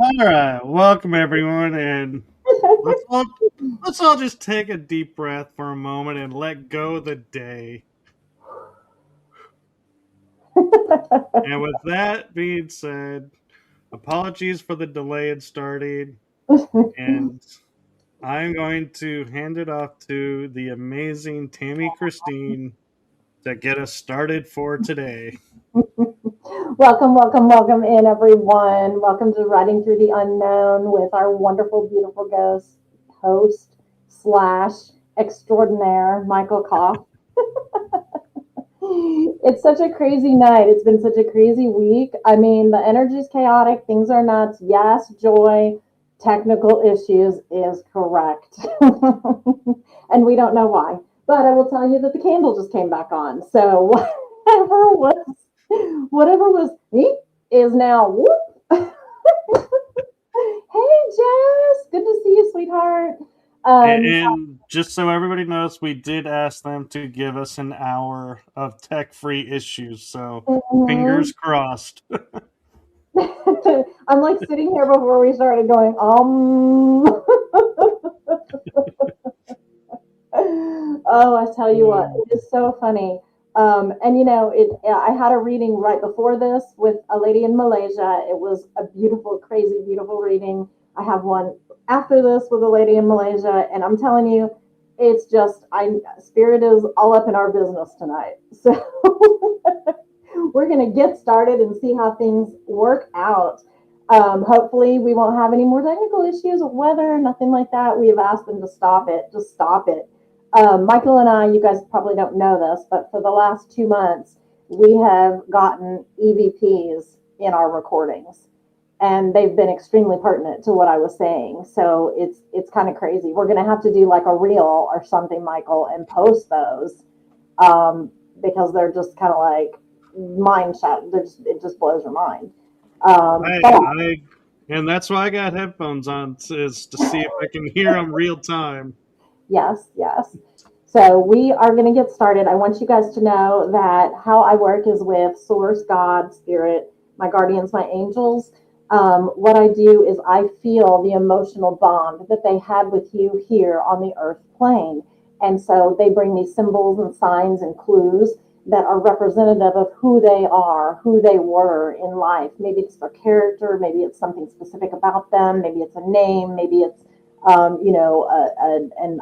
All right, welcome everyone, and let's all let's all just take a deep breath for a moment and let go of the day. And with that being said, apologies for the delay in starting, and I'm going to hand it off to the amazing Tammy Christine to get us started for today. Welcome in, everyone. Welcome to Riding Through the Unknown with our wonderful, beautiful ghost host slash extraordinaire, Michael Koff. It's such a crazy night. It's been such a crazy week. I mean, the energy is chaotic. Things are nuts. Yes, joy. Technical issues is correct. And we don't know why. But I will tell you that the candle just came back on. So whatever was is now whoop. Hey Jess, good to see you, sweetheart. And just so everybody knows, we did ask them to give us an hour of tech-free issues, so fingers crossed. I'm like sitting here before we started going, Oh, I tell you what, it is so funny. And you know, I had a reading right before this with a lady in Malaysia. It was a beautiful, crazy, beautiful reading. I have one after this with a lady in Malaysia, and I'm telling you, it's just spirit is all up in our business tonight. So we're gonna get started and see how things work out. Hopefully, we won't have any more technical issues with weather, nothing like that. We have asked them to stop it. Just stop it. Michael and I, you guys probably don't know this, but for the last 2 months, we have gotten EVPs in our recordings, and they've been extremely pertinent to what I was saying. So it's kind of crazy. We're going to have to do like a reel or something, Michael, and post those because they're just kind of like mind shot. It just blows your mind. And that's why I got headphones on, is to see if I can hear them real time. Yes. So we are going to get started. I want you guys to know that how I work is with Source, God, Spirit, my guardians, my angels. What I do is I feel the emotional bond that they had with you here on the earth plane. And so they bring me symbols and signs and clues that are representative of who they are, who they were in life. Maybe it's their character, maybe it's something specific about them, maybe it's a name, maybe it's an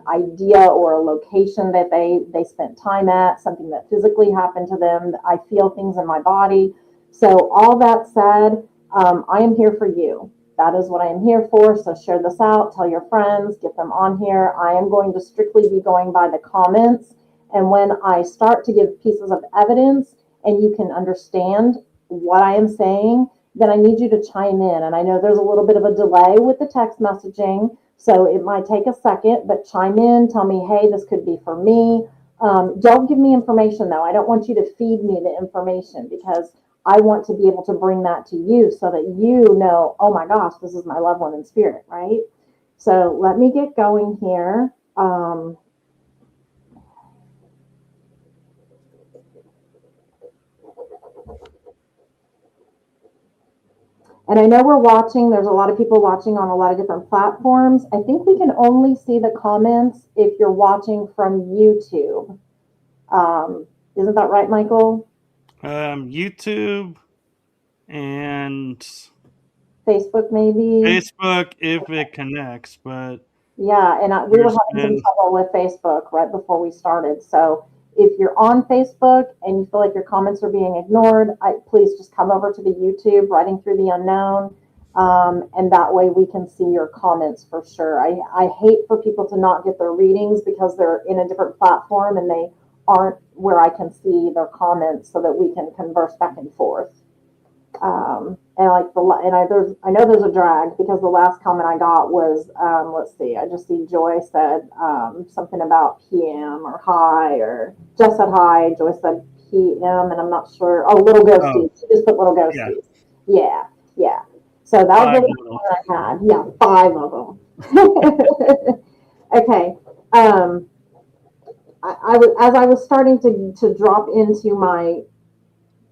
idea or a location that they spent time at, something that physically happened to them. I feel things in my body. So all that said, I am here for you. That is what I am here for. So share this out, tell your friends, get them on here. I am going to strictly be going by the comments. And when I start to give pieces of evidence and you can understand what I am saying, then I need you to chime in. And I know there's a little bit of a delay with the text messaging, so it might take a second, but chime in, tell me, hey, this could be for me. Don't give me information though. I don't want you to feed me the information because I want to be able to bring that to you so that you know, oh my gosh, this is my loved one in spirit, right? So let me get going here. And I know we're watching, there's a lot of people watching on a lot of different platforms. I think we can only see the comments if you're watching from YouTube. Isn't that right, Michael? YouTube and Facebook, maybe. Facebook, if it connects, but yeah, and we were having some trouble with Facebook right before we started. So if you're on Facebook and you feel like your comments are being ignored, please just come over to the YouTube, Riding Through the Unknown. and that way we can see your comments for sure. I hate for people to not get their readings because they're in a different platform and they aren't where I can see their comments so that we can converse back and forth. And like I know there's a drag because the last comment I got was let's see, I just see Joy said something about PM or hi, or Jess said hi, Joy said PM, and I'm not sure. Oh, little Oh, ghosties. She just put little yeah, ghosties. Yeah, yeah. So that was five the little. last one I had. Yeah, 5 of them. Okay. Um, I was as I was starting to drop into my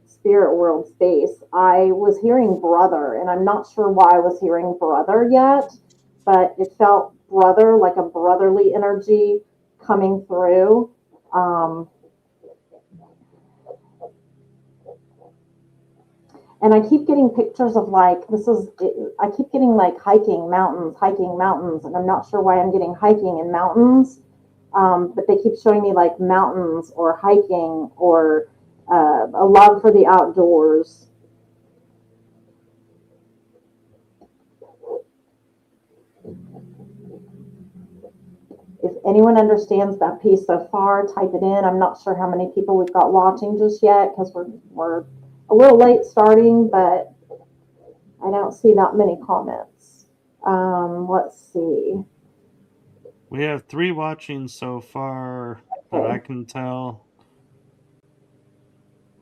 spirit world space, I was hearing brother, and I'm not sure why I was hearing brother yet, but it felt brother, like a brotherly energy coming through. Um, and I keep getting pictures of like, I keep getting like hiking mountains, and I'm not sure why I'm getting hiking in mountains, but they keep showing me like mountains or hiking or a love for the outdoors. If anyone understands that piece so far, type it in. I'm not sure how many people we've got watching just yet because we're a little late starting, but I don't see that many comments. Let's see. We have 3 watching so far that I Okay, can tell.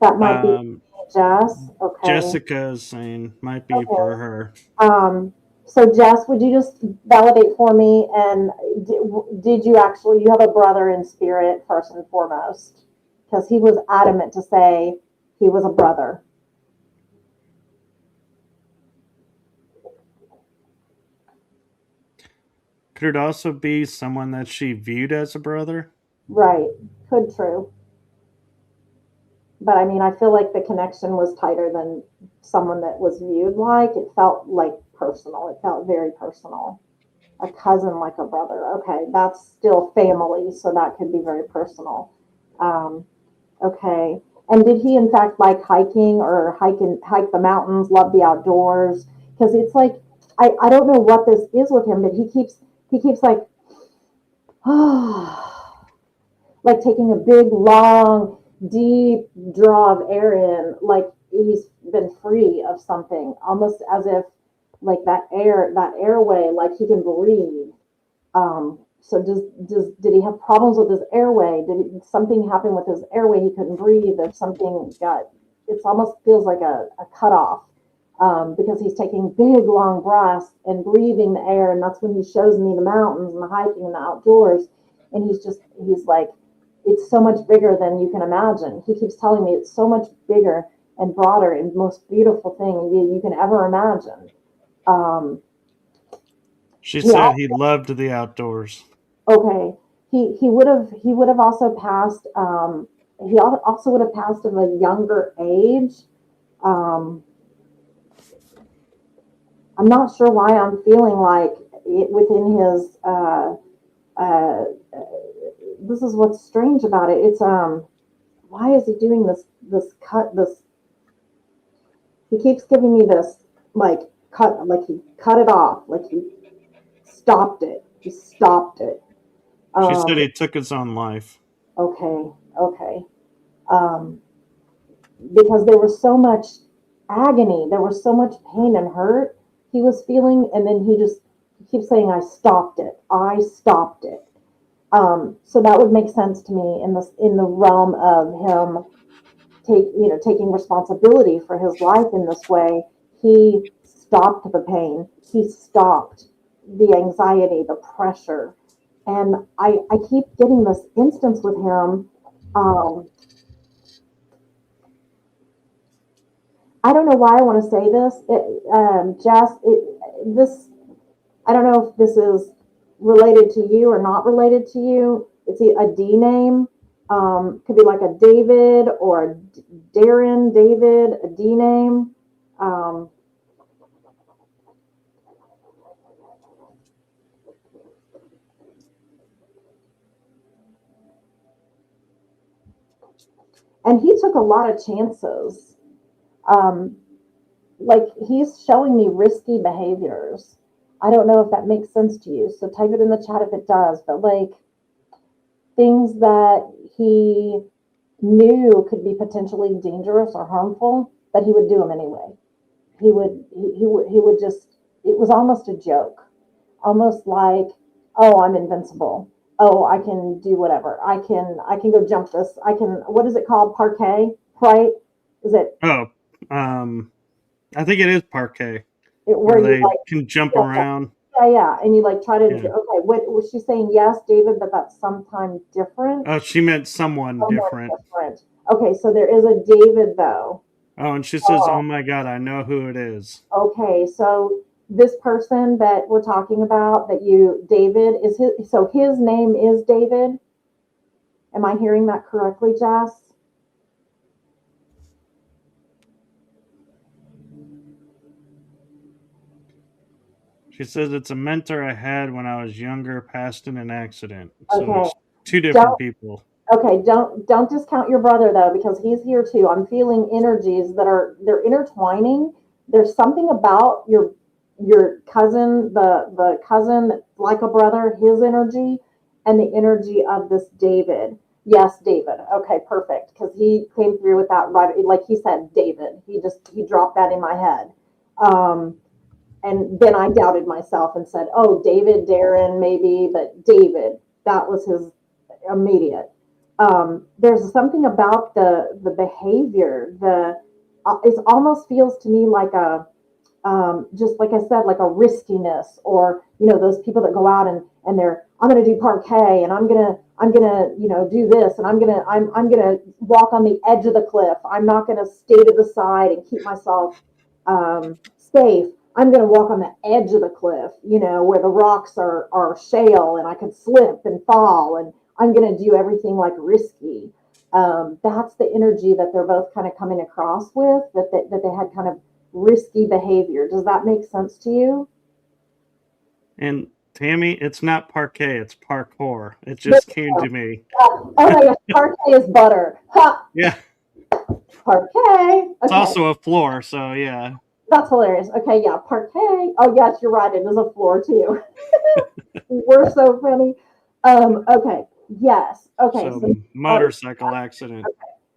that might be Um, Jess. Okay, Jessica is saying might be for okay. her. Um, so Jess, would you just validate for me? And did you actually you have a brother in spirit first and foremost? Because he was adamant to say he was a brother. Could it also be someone that she viewed as a brother? Right. Could true. But I mean, I feel like the connection was tighter than someone that was viewed like. It felt like personal. It felt very personal. A cousin like a brother. Okay, that's still family, so that could be very personal. Um, okay. And did he in fact like hiking or hike the mountains, love the outdoors? Because it's like I don't know what this is with him, but he keeps like like taking a big, long, deep draw of air in, like he's been free of something, almost as if like that airway, like he can breathe. So did he have problems with his airway? Did something happen with his airway? He couldn't breathe, or something got. It almost feels like a cutoff because he's taking big long breaths and breathing the air, and that's when he shows me the mountains and the hiking and the outdoors, and he's like, it's so much bigger than you can imagine. He keeps telling me it's so much bigger and broader and most beautiful thing you can ever imagine. Um, She he said he loved the outdoors. Okay. He would have also passed. He also would have passed of a younger age. Um, I'm not sure why I'm feeling like within his. Uh, this is what's strange about it. It's why is he doing this cut this? He keeps giving me this like cut like he cut it off like he stopped it. He stopped it. She said Um, he took his own life. okay. Okay. Um, because there was so much agony, there was so much pain and hurt he was feeling, and then he keeps saying, "I stopped it. I stopped it." So that would make sense to me in the realm of him taking responsibility for his life in this way. He stopped the pain. He stopped the anxiety, the pressure, and I keep getting this instance with him. Um, I don't know why I want to say this. This, I don't know if this is related to you or not related to you. It's a D name. Could be like a David or a Darren, David, a D name. Um, and he took a lot of chances. Um, like he's showing me risky behaviors. I don't know if that makes sense to you. So type it in the chat if it does. But like things that he knew could be potentially dangerous or harmful, but he would do them anyway. He would just, it was almost a joke, almost like, oh, I'm invincible. Oh, I can do whatever. I can go jump this. I can, what is it called? Parquet, right? Is it, Oh, I think it is parquet where where you they like, can jump yeah, around. yeah, yeah, and you like try to, Yeah. okay, what was she saying? Yes, David, but that's sometime different. Oh, she meant someone Someone different. different. Okay, so there is a David though. Oh, and she says, "Oh my God, I know who it is." Okay, so this person that we're talking about, that you, David, is his, so his name is David. Am I hearing that correctly, Jess? She says it's a mentor I had when I was younger, passed in an accident. So Okay. it's two different Don't, people. okay, don't discount your brother though, because he's here too. I'm feeling energies that are, they're intertwining. There's something about your cousin, the cousin like a brother, his energy, and the energy of this David. Yes, David. Okay, perfect. Because he came through with that right, like he said, David. He dropped that in my head. Um, and then I doubted myself and said, "Oh, David, Darren, maybe," but David, that was his immediate. There's something about the behavior. It almost feels to me like a, just like I said, like a riskiness, or those people that go out and they're, I'm going to do parquet, and I'm gonna do this, and I'm gonna walk on the edge of the cliff. I'm not going to stay to the side and keep myself safe. I'm going to walk on the edge of the cliff, where the rocks are shale and I could slip and fall, and I'm going to do everything like risky. That's the energy that they're both kind of coming across with, that they had kind of risky behavior. Does that make sense to you? And Tammy, it's not parquet, it's parkour. It There just came you to go. me. Oh my gosh, parquet is butter. Ha! Yeah. Parquet. It's Okay, also a floor, so yeah. that's hilarious. Okay, yeah, parquet. Oh yes, you're right. It is a floor too. We're so funny. Okay. Yes. Okay. So So, motorcycle accident.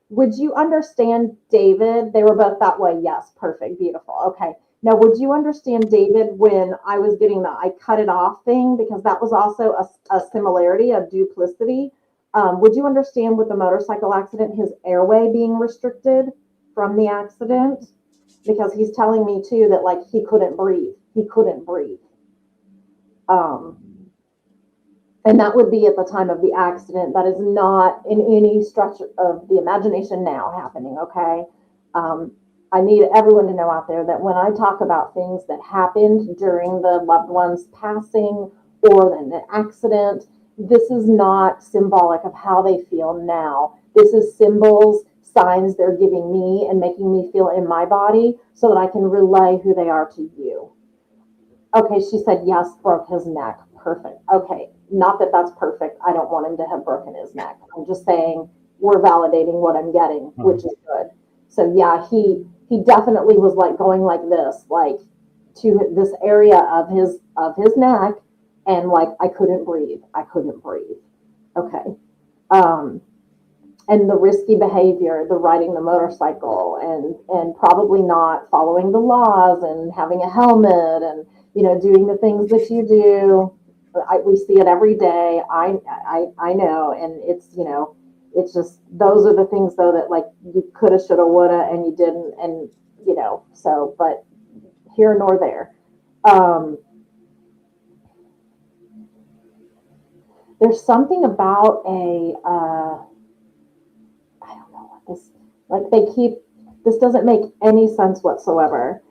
would you understand David? They were both that way. Yes. Perfect. Beautiful. Okay. Now, would you understand David when I was getting the I cut it off thing? Because that was also a similarity, a duplicity. Would you understand with the motorcycle accident, his airway being restricted from the accident? Because he's telling me too that like he couldn't breathe. He couldn't breathe. Um, and that would be at the time of the accident. That is not in any stretch of the imagination now happening. Okay. um, I need everyone to know out there that when I talk about things that happened during the loved one's passing or an accident, this is not symbolic of how they feel now. This is symbols, signs they're giving me and making me feel in my body so that I can relay who they are to you. Okay, she said yes, broke his neck. Perfect. Okay, not that that's perfect. I don't want him to have broken his neck. I'm just saying we're validating what I'm getting, which is good. So yeah, he definitely was like going like this, like to this area of his neck, and like I couldn't breathe. I couldn't breathe. Okay. Um, and the risky behavior, the riding the motorcycle, and probably not following the laws and having a helmet, and doing the things that you do. We see it every day. I know, and it's just those are the things though that like you coulda, shoulda, woulda, and you didn't, and so but here nor there. Um, there's something about a I don't know what this, like they keep, this doesn't make any sense whatsoever.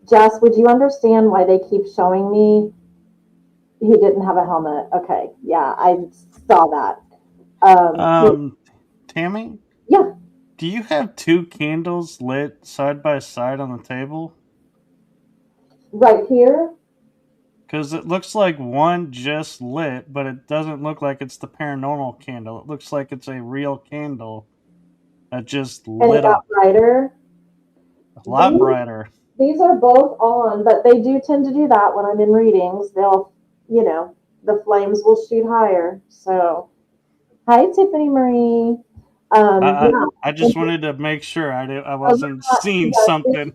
Jess, would you understand why they keep showing me he didn't have a helmet? Okay, yeah, I saw that. Um, Tammy, Yeah, do you have two candles lit side by side on the table? right here. Because it looks like one just lit, but it doesn't look like it's the paranormal candle. It looks like it's a real candle that just And it lit got up brighter. a lot These, brighter. These are both on, but they do tend to do that when I'm in readings. They'll, you know, the flames will shoot higher. So, hi, Tiffany Marie. I Yeah, I just wanted to make sure I so wasn't seeing something.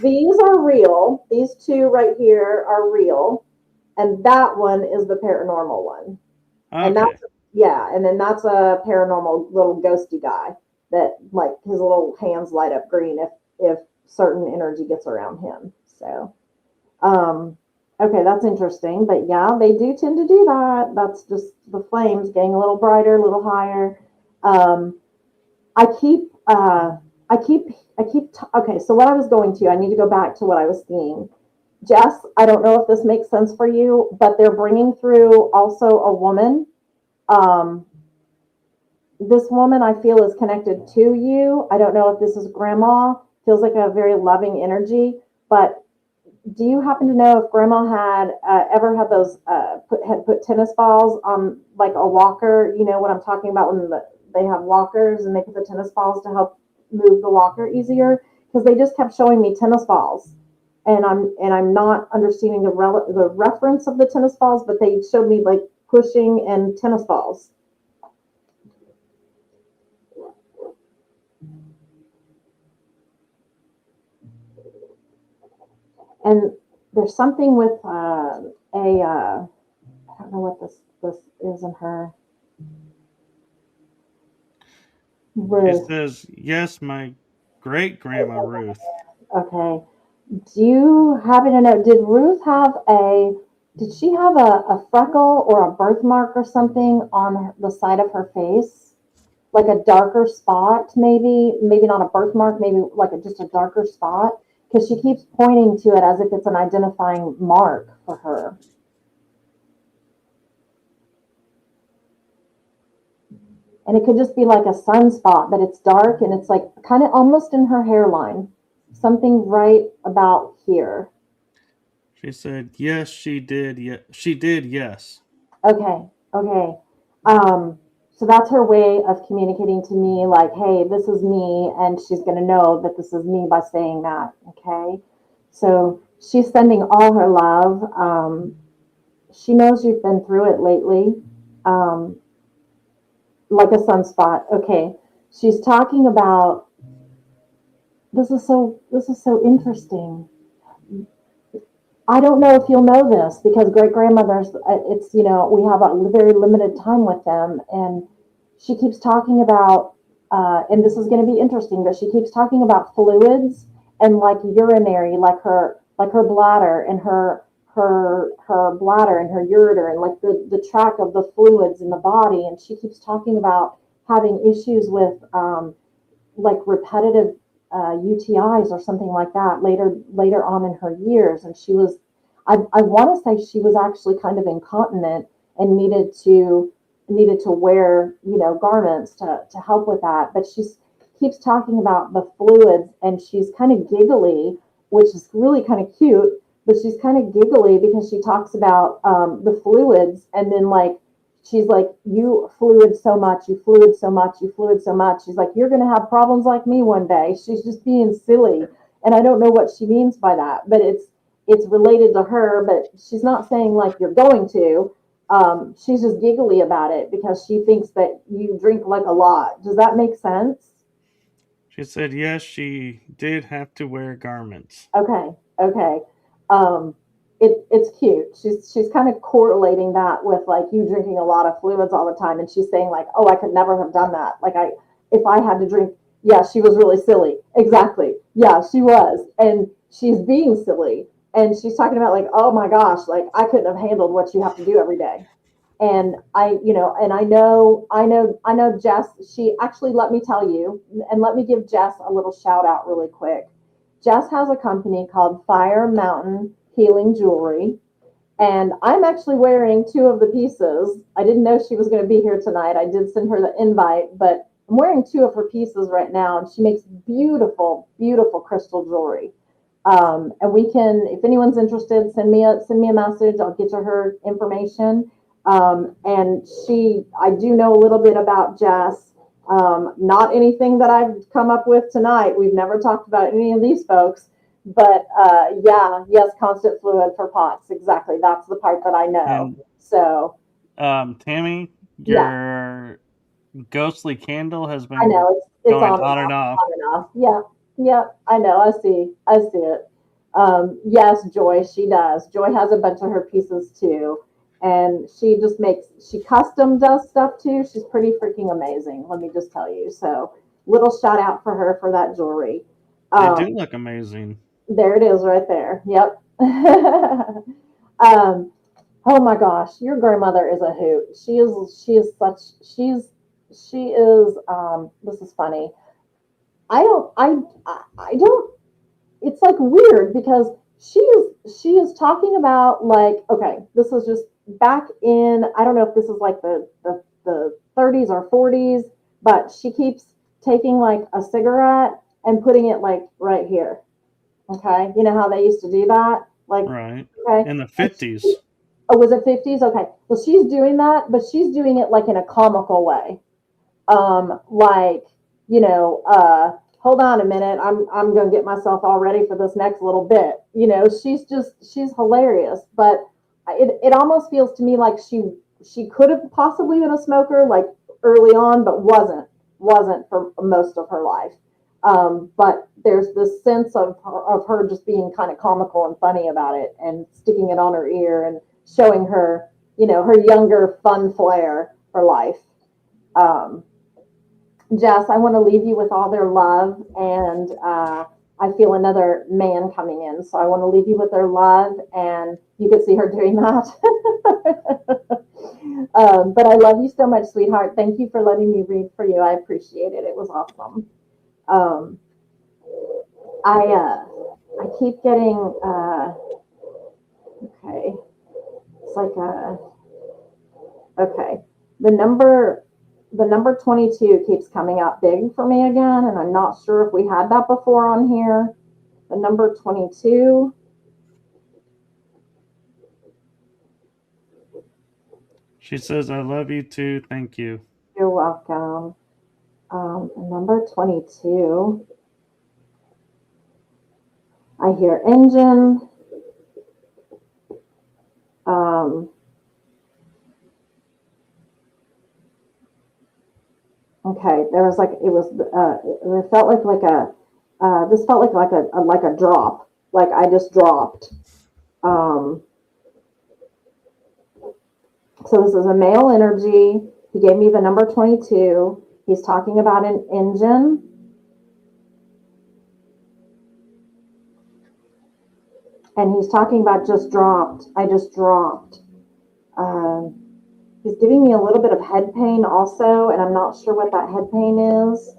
these are real. These two right here are real, and that one is the paranormal one. And Okay. that's, yeah, and then that's a paranormal little ghosty guy that, like, his little hands light up green if certain energy gets around him. So, okay, that's interesting. But yeah, they do tend to do that. That's just the flames getting a little brighter, a little higher. Um, I keep, okay, so what I was going to, I need to go back to what I was seeing. Jess, I don't know if this makes sense for you, but they're bringing through also a woman. Um, this woman I feel is connected to you. I don't know if this is grandma. Feels like a very loving energy, but do you happen to know if grandma had ever had those had put tennis balls on like a walker? You know what I'm talking about when they have walkers and they put the tennis balls to help move the walker easier? Because they just kept showing me tennis balls, and I'm not understanding the reference of the tennis balls, but they showed me like pushing and tennis balls. And there's something with I don't know what this is in her It Ruth. says, yes, my great grandma Ruth. Okay. Do you happen to know, did she have a freckle or a birthmark or something on the side of her face? Like a darker spot, maybe not a birthmark, maybe like just a darker spot? Because she keeps pointing to it as if it's an identifying mark for her. And it could just be like a sunspot, but it's dark and it's like kind of almost in her hairline. Something right about here. She said, yes, she did. She did, yes. Okay, okay. Um, so that's her way of communicating to me, like, hey, this is me, and she's gonna know that this is me by saying that. Okay. So she's sending all her love. She knows you've been through it lately. Um, like a sunspot. Okay. She's talking about this is so interesting. I don't know if you'll know this because great grandmothers, it's, we have a very limited time with them. And she keeps talking about, and this is going to be interesting, but she keeps talking about fluids and like urinary, like her bladder and her bladder and her ureter and like the track of the fluids in the body. And she keeps talking about having issues with, like repetitive UTIs or something like that later on in her years, and I want to say she was actually kind of incontinent and needed to wear garments to help with that, but she keeps talking about the fluids and she's kind of giggly, which is really kind of cute, but she's kind of giggly because she talks about the fluids and then like she's like, you fluid so much, you fluid so much, you fluid so much. She's like, you're going to have problems like me one day. She's just being silly. And I don't know what she means by that, but it's related to her, but she's not saying like you're going to. She's just giggly about it because she thinks that you drink like a lot. Does that make sense? She said, yes, she did have to wear garments. Okay, okay. Um, it's cute. She's kind of correlating that with like you drinking a lot of fluids all the time, and she's saying like, oh, I could never have done that. Like if I had to drink, yeah, she was really silly. Exactly. Yeah, she was, and she's being silly, and she's talking about like, oh my gosh, like I couldn't have handled what you have to do every day. And I know Jess, she actually, let me tell you, and let me give Jess a little shout out really quick. Jess has a company called Fire Mountain Healing Jewelry, and I'm actually wearing two of the pieces. I didn't know she was going to be here tonight. I did send her the invite, but I'm wearing two of her pieces right now, and she makes beautiful, beautiful crystal jewelry. And we can, if anyone's interested, send me a message. I'll get you her information. And I do know a little bit about Jess. Not anything that I've come up with tonight. We've never talked about any of these folks, But yeah, yes, constant fluid for pots. Exactly. That's the part that I know. And So Tammy, yeah, your ghostly candle has I been know it's going on and on and off, off. on and off. Yeah, yeah, I know. I see it. Yes, Joy, she does. Joy has a bunch of her pieces too, and she custom does stuff too. She's pretty freaking amazing. Let me just tell you. So, little shout out for her for that jewelry. They do Um, look amazing. there it is, right there. Yep. Oh my gosh, your grandmother is a hoot. She is this is funny. I don't it's like weird because she is talking about like okay, this is just back in I don't know if this is like the 30s or 40s, but she keeps taking like a cigarette and putting it like right here. Okay? You know how they used to do that? Like Right. okay. In the And 50s. oh, was it 50s? Okay. Well, she's doing that, but she's doing it like in a comical way. Like, hold on a minute. I'm going to get myself all ready for this next little bit. She's hilarious, but it almost feels to me like she could have possibly been a smoker like early on, but wasn't for most of her life. But there's this sense of her just being kind of comical and funny about it and sticking it on her ear and showing her, her younger fun flair for life. Um, Jess, I want to leave you with all their love, and I feel another man coming in, so I want to leave you with their love, and you could see her doing that. But I love you so much, sweetheart. Thank you for letting me read for you. I appreciate it. It was awesome. Um, I keep getting okay. It's like a okay. The number the number 22 keeps coming up big for me again, and I'm not sure if we had that before on here. The number 22. She says, I love you too. Thank you. You're welcome. Number 22. I hear engine. Um, okay, there was like it was. It felt like a. This felt like a drop. Like I just dropped. Um, so this is a male energy. He gave me the number 22. He's talking about an engine. And he's talking about just dropped. I just dropped. Um, he's giving me a little bit of head pain also, and I'm not sure what that head pain is.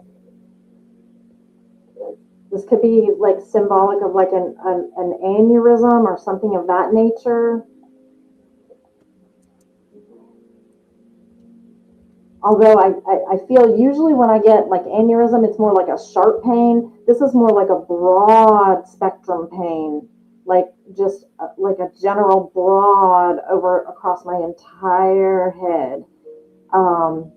This could be like symbolic of like an aneurysm or something of that nature. Although I feel usually when I get like aneurysm, it's more like a sharp pain. This is more like a broad spectrum pain, like just like a general broad over across my entire head. Um,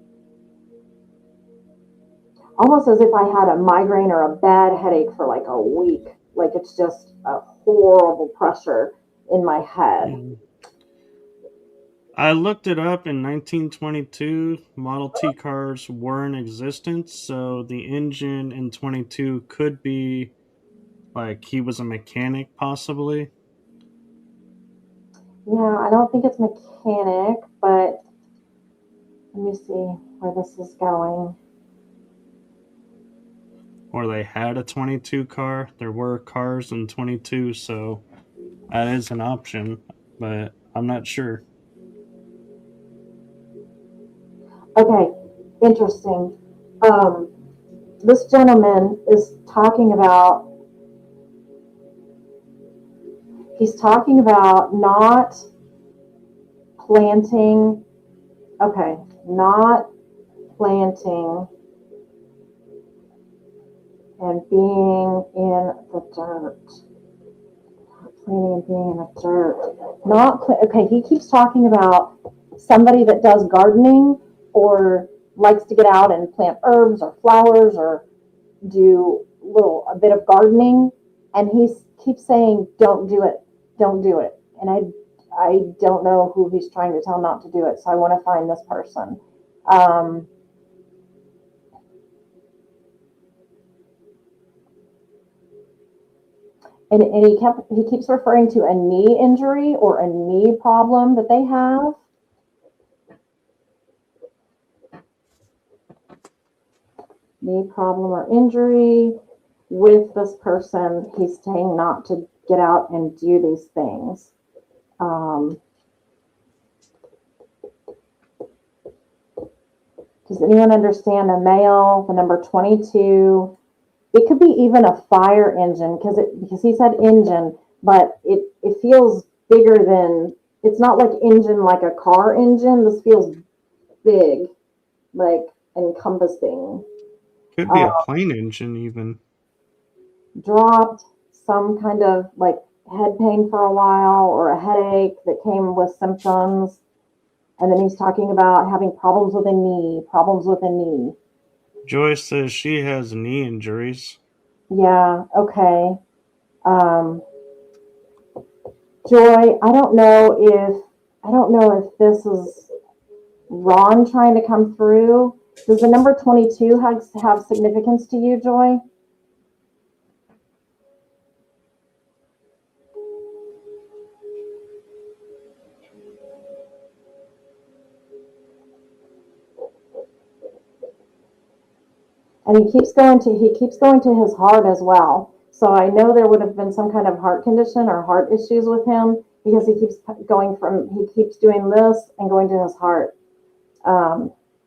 Almost as if I had a migraine or a bad headache for like a week. Like it's just a horrible pressure in my head. Mm. I looked it up in 1922. Model T cars were in existence, so the engine in 22 could be like he was a mechanic, possibly, Yeah, I don't think it's mechanic, but let me see where this is going. or they had a 22 car. There were cars in 22, so that is an option, but I'm not sure. Okay, interesting. Um, this gentleman is talking about, he's talking about not planting, okay, not planting and being in the dirt. Planting and being in the dirt. Okay, he keeps talking about somebody that does gardening or likes to get out and plant herbs or flowers or do a bit of gardening, and he keeps saying, "Don't do it, don't do it," and I don't know who he's trying to tell not to do it. So I want to find this person. Um, and he keeps referring to a knee injury or a knee problem that they have. Knee problem or injury with this person. He's saying not to get out and do these things. Does anyone understand a male, the number 22? It could be even a fire engine because he said engine, but it feels bigger than, it's not like engine like a car engine. This feels big, like encompassing. Could be a plane engine even. Dropped some kind of like head pain for a while or a headache that came with symptoms. And then he's talking about having problems with a knee. Joyce says she has knee injuries. Yeah, okay. Um, Joy, I don't know if this is Ron trying to come through. Does the number 22 have significance to you, Joy? And he keeps going to his heart as well. So I know there would have been some kind of heart condition or heart issues with him because he keeps doing this and going to his heart.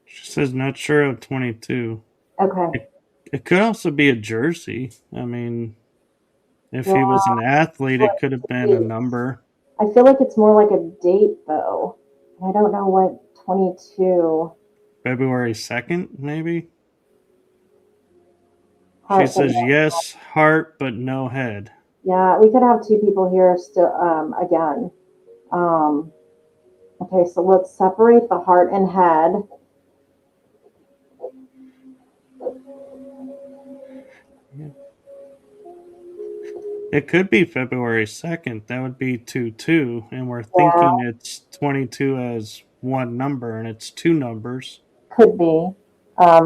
She says not sure of 22. Okay. It could also be a jersey. I mean, if he Yeah, was an athlete, it could have been a number. I feel like it's more like a date though. I don't know what 22. February 2nd, maybe? She Heart. says yes, heart, but no head. Yeah, we could have two people here still again. Um, okay, so let's separate the heart and head. It could be February 2nd. That would be 2-2. And we're Yeah, thinking it's 22 as one number, and it's two numbers. could be.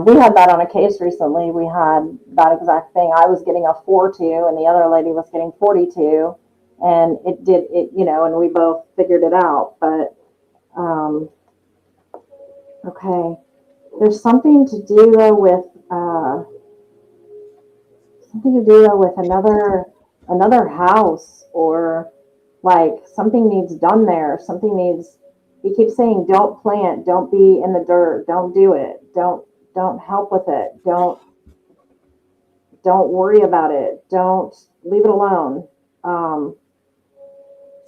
We had that on a case recently. We had that exact thing. I was getting a 4-2, and the other lady was getting 42, and and we both figured it out. But okay, there's something to do though with another house, or like something needs done there. Something needs. He keeps saying, "Don't plant. Don't be in the dirt. Don't do it. Don't help with it. Don't worry about it. Don't leave it alone. Um,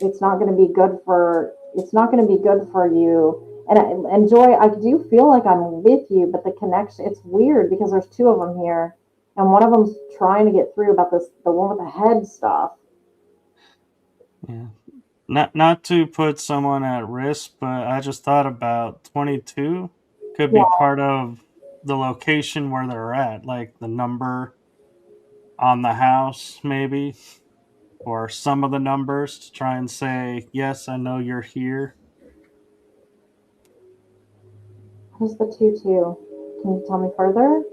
it's not going to be good for. It's not going to be good for you." And Joy, I do feel like I'm with you, but the connection, it's weird because there's two of them here, and one of them's trying to get through about this, the one with the head stuff. Yeah. Not to put someone at risk, but I just thought about 22 could be Yeah, part of the location where they're at, like the number on the house, maybe, or some of the numbers to try and say, yes, I know you're here. who's the 2-2? Can you tell me further?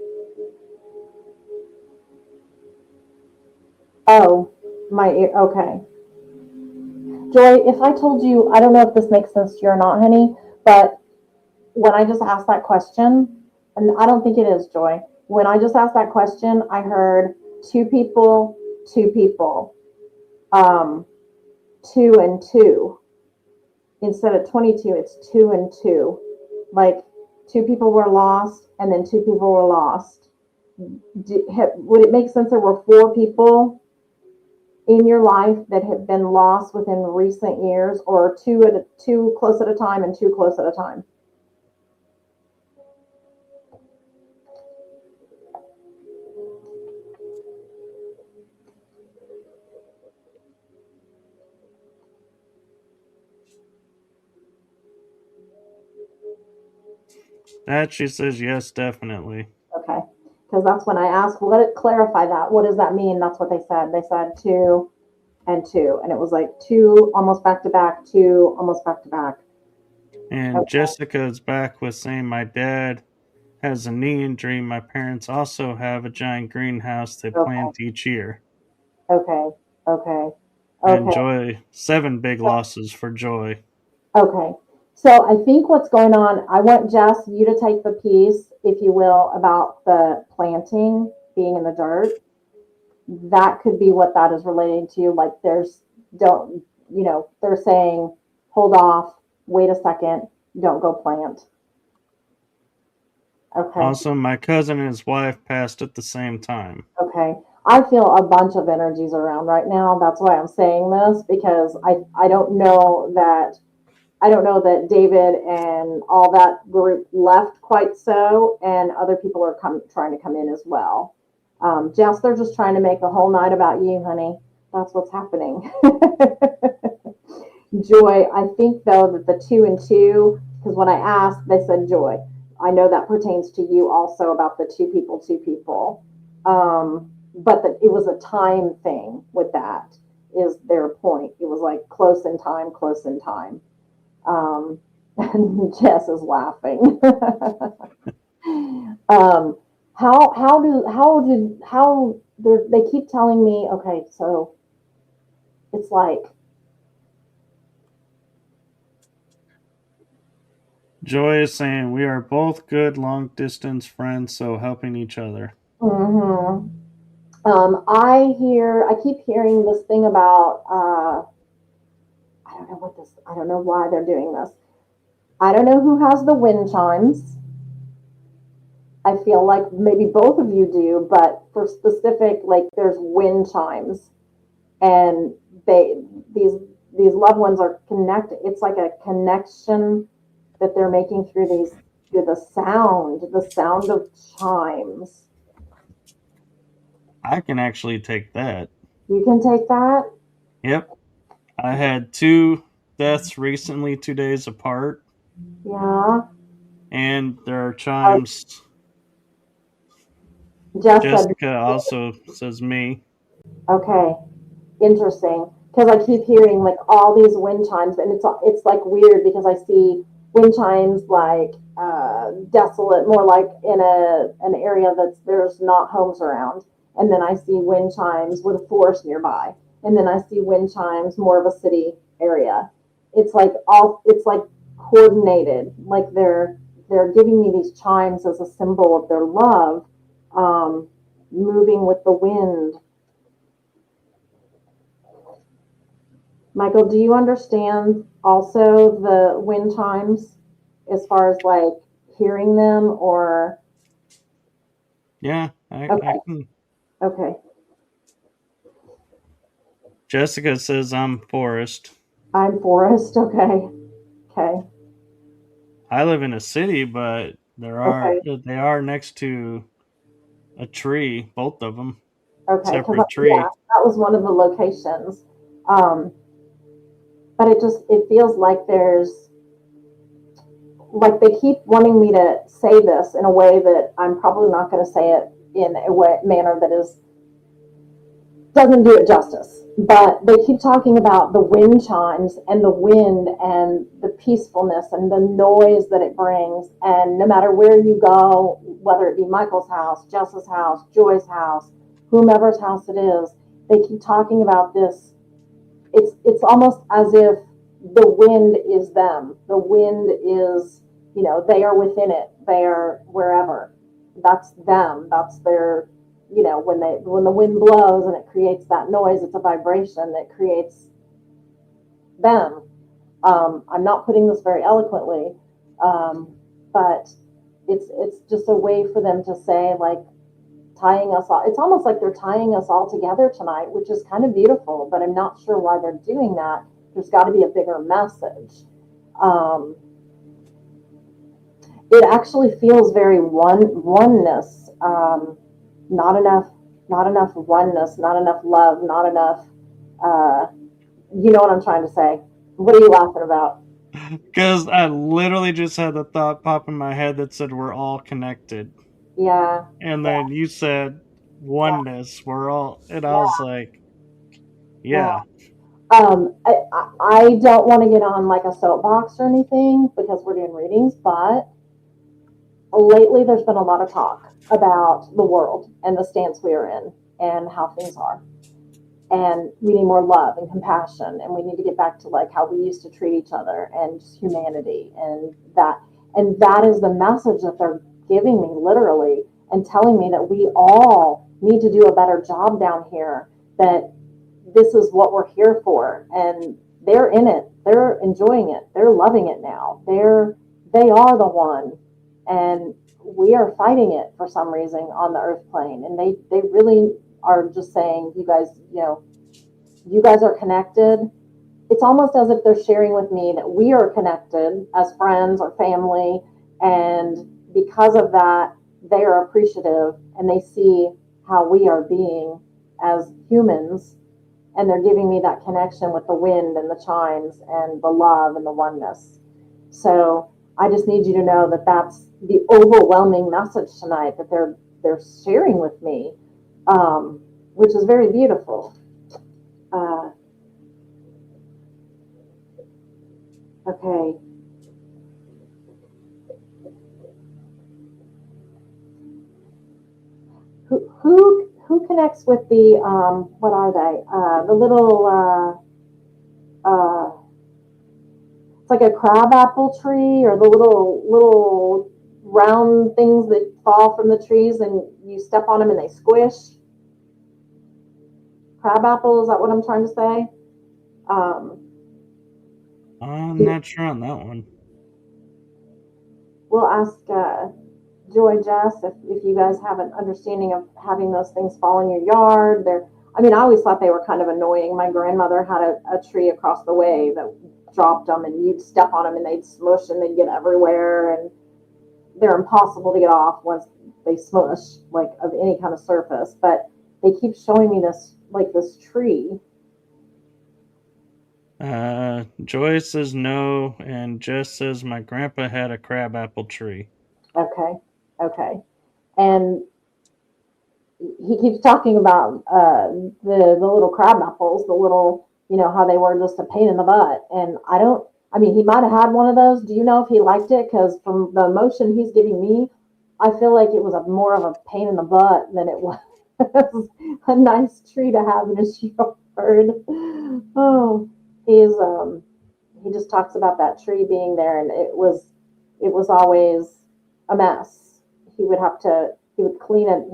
Oh, okay. Joy, if I told you, I don't know if this makes sense to you or not, honey, but when I just asked that question, and I don't think it is, Joy. When I just asked that question, I heard two people, um, two and two. Instead of 22, it's two and two. Like two people were lost, and then two people were lost. Would it make sense there were four people in your life that have been lost within recent years, or two close at a time and two close at a time? That she says, yes, definitely. Okay, because that's when I asked, clarify that. What does that mean? That's what they said. They said two. and 2. And it was like 2 almost back to back, 2 almost back to back. And Okay. Jessica is back with saying, my dad has a knee injury. My parents also have a giant greenhouse they Okay. plant each year. Okay. Okay. And Okay. Joy, 7 big losses for Joy. Okay. So I think what's going on, I want Jess, you to take the piece, if you will, about the planting being in the dirt. That could be what that is relating to. Like don't, they're saying, hold off, wait a second, don't go plant. Okay. Also, my cousin and his wife passed at the same time. Okay. I feel a bunch of energies around right now. That's why I'm saying this because I don't know that David and all that group left quite so, and other people are trying to come in as well. Jess, they're just trying to make the whole night about you, honey. That's what's happening. Joy, I think though that the 2 and 2, because when I asked, they said Joy. I know that pertains to you also about the two people. But it was a time thing with that, is their point. It was like close in time, close in time. And Jess is laughing. um, how they keep telling me, okay, so it's like, Joy is saying, we are both good long distance friends, so helping each other. mm-hmm. I keep hearing this thing about, I don't know why they're doing this. I don't know who has the wind chimes. I feel like maybe both of you do, but for specific, like there's wind chimes, and they these loved ones are connected. It's like a connection that they're making through the sound of chimes. I can actually take that. You can take that. Yep. I had 2 deaths recently, 2 days apart, Yeah. and there are Uh, chimes. Jess said, Jessica also says me. okay, interesting. Because I keep hearing like all these wind chimes, and it's like weird because I see wind chimes like desolate, more like in an area that's there's not homes around, and then I see wind chimes with a forest nearby, and then I see wind chimes more of a city area. It's like coordinated, like they're giving me these chimes as a symbol of their love, um, moving with the wind. Michael, do you understand also the wind chimes as far as like hearing them or Yeah, I okay, can. okay. Jessica says I'm Forrest. I'm Forrest, okay. Okay. I live in a city, but Okay. they are next to a tree, both of them, Okay. Because separate yeah, tree. that was one of the locations. Um, but it feels like there's like they keep wanting me to say this in a way that I'm probably not going to say it in a manner that is doesn't do it justice. But they keep talking about the wind chimes and the wind and the peacefulness and the noise that it brings. And no matter where you go, whether it be Michael's house, Jess's house, Joy's house, whomever's house it is, they keep talking about this. It's almost as if the wind is them. The wind is, they are within it. They are wherever. That's them. That's their, when the wind blows and it creates that noise, it's a vibration that creates them. I'm not putting this very eloquently, but it's just a way for them to say, like, tying us all. It's almost like they're tying us all together tonight, which is kind of beautiful, but I'm not sure why they're doing that. There's got to be a bigger message. Um, it actually feels very oneness. Not enough, not enough oneness, not enough love, not enough. Uh, you know what I'm trying to say? What are you laughing about? Because I literally just had the thought pop in my head that said we're all connected. Yeah, And then you said yeah, oneness, we're all, and I was yeah. like, Yeah. I don't want to get on like a soapbox or anything because we're doing readings, but lately there's been a lot of talk about the world and the stance we are in and how things are. And we need more love and compassion, and we need to get back to like how we used to treat each other and just humanity, and that is the message that they're giving me literally, and telling me that we all need to do a better job down here, that this is what we're here for. And they're in it, they're enjoying it, they're loving it now, they are the one, and we are fighting it for some reason on the earth plane. And they really are just saying, you guys, you guys are connected. It's almost as if they're sharing with me that we are connected as friends or family, and because of that they are appreciative and they see how we are being as humans, and they're giving me that connection with the wind and the chimes and the love and the oneness. So I just need you to know that that's the overwhelming message tonight that they're sharing with me, which is very beautiful. Uh, okay. Who connects with the what are they? The little it's like a crabapple tree, or the little round things that fall from the trees and you step on them and they squish. Crabapple, is that what I'm trying to say? Um, I'm not sure on that one. we'll ask Joy, Jess, if you guys have an understanding of having those things fall in your yard. I mean, I always thought they were kind of annoying. My grandmother had a tree across the way that dropped them, and you'd step on them and they'd smush and they'd get everywhere, and they're impossible to get off once they smush, like of any kind of surface. But they keep showing me this tree. Joy says no, and Jess says my grandpa had a crabapple tree. Okay, okay, and he keeps talking about the little crab apples, the little, how they were just a pain in the butt. And I don't. I mean, he might have had one of those. Do you know if he liked it? Because from the emotion he's giving me, I feel like it was more of a pain in the butt than it was a nice tree to have in his yard. Oh, he just talks about that tree being there, and it was always a mess. He would clean it.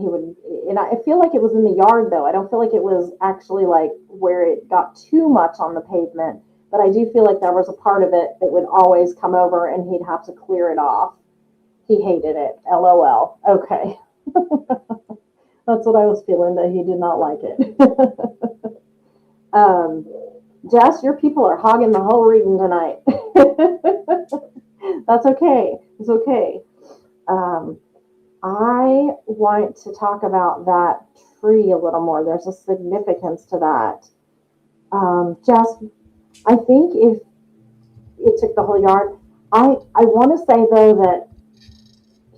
And I feel like it was in the yard though. I don't feel like it was actually like where it got too much on the pavement, but I do feel like there was a part of it that would always come over and he'd have to clear it off. He hated it. LOL. Okay. That's what I was feeling, that he did not like it. um, Jess, your people are hogging the whole reading tonight. That's okay. It's okay. Um, I want to talk about that tree a little more. There's a significance to that. Jess, I think if it took the whole yard, I want to say though that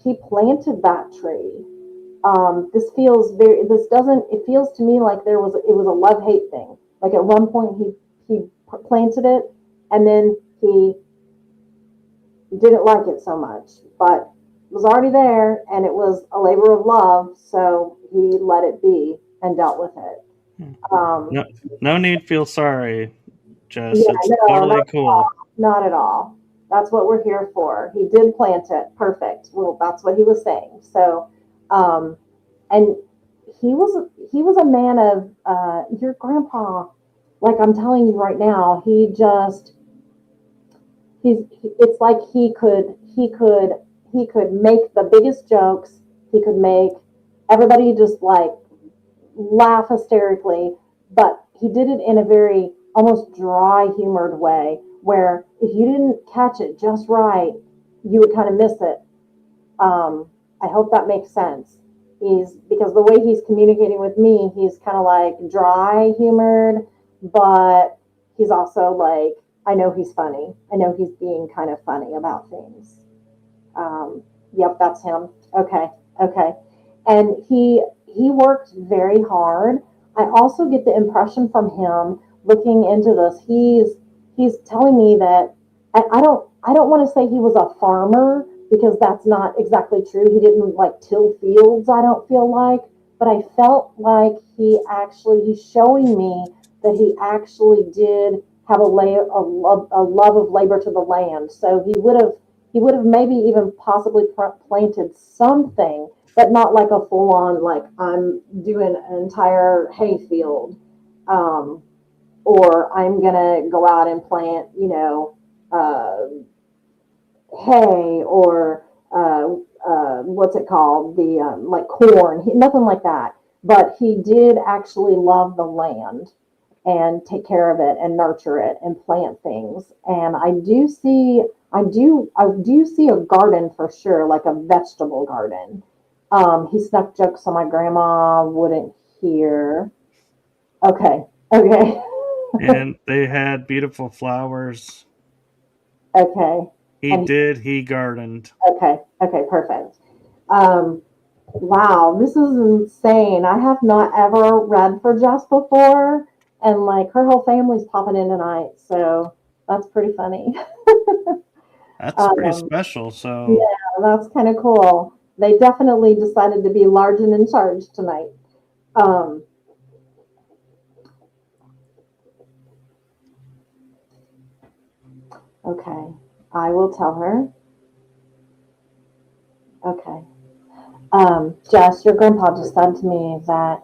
he planted that tree. This doesn't, it feels to me like it was a love-hate thing. Like at one point he planted it, and then he didn't like it so much, but it was already there and it was a labor of love, so he let it be and dealt with it. No, no need to feel sorry, Jess. Yeah, It's no, totally cool. not at all. That's what we're here for. He did plant it. Perfect. Well, that's what he was saying. So, and he was a man of your grandpa. Like I'm telling you right now, it's like he could make the biggest jokes. He could make everybody just like laugh hysterically, but he did it in a very almost dry humored way, where if you didn't catch it just right, you would kind of miss it. I hope that makes sense. Because the way he's communicating with me, he's kind of like dry humored, but he's also like, I know he's funny. I know he's being kind of funny about things. Yep, that's him. Okay, okay. And he worked very hard I also get the impression from him looking into this, he's telling me that I don't want to say he was a farmer because that's not exactly true. He didn't like till fields, I don't feel like, but I felt like he's showing me that he actually did have a love of labor to the land. So he would have maybe even possibly planted something, but not like a full on, like I'm doing an entire hay field. Um, or I'm gonna go out and plant, hay or what's it called, the like corn, nothing like that. But he did actually love the land and take care of it and nurture it and plant things. And I do see a garden for sure, like a vegetable garden. He snuck jokes so my grandma wouldn't hear. Okay, okay, And they had beautiful flowers. okay, and He gardened. okay, okay, perfect. Um, wow, this is insane. I have not ever read for Jess before, and like her whole family's popping in tonight, so that's pretty funny. That's pretty Um, special. So, yeah, that's kind of cool. They definitely decided to be large and in charge tonight. Um, okay, I will tell her. Okay. Jess, your grandpa just said to me that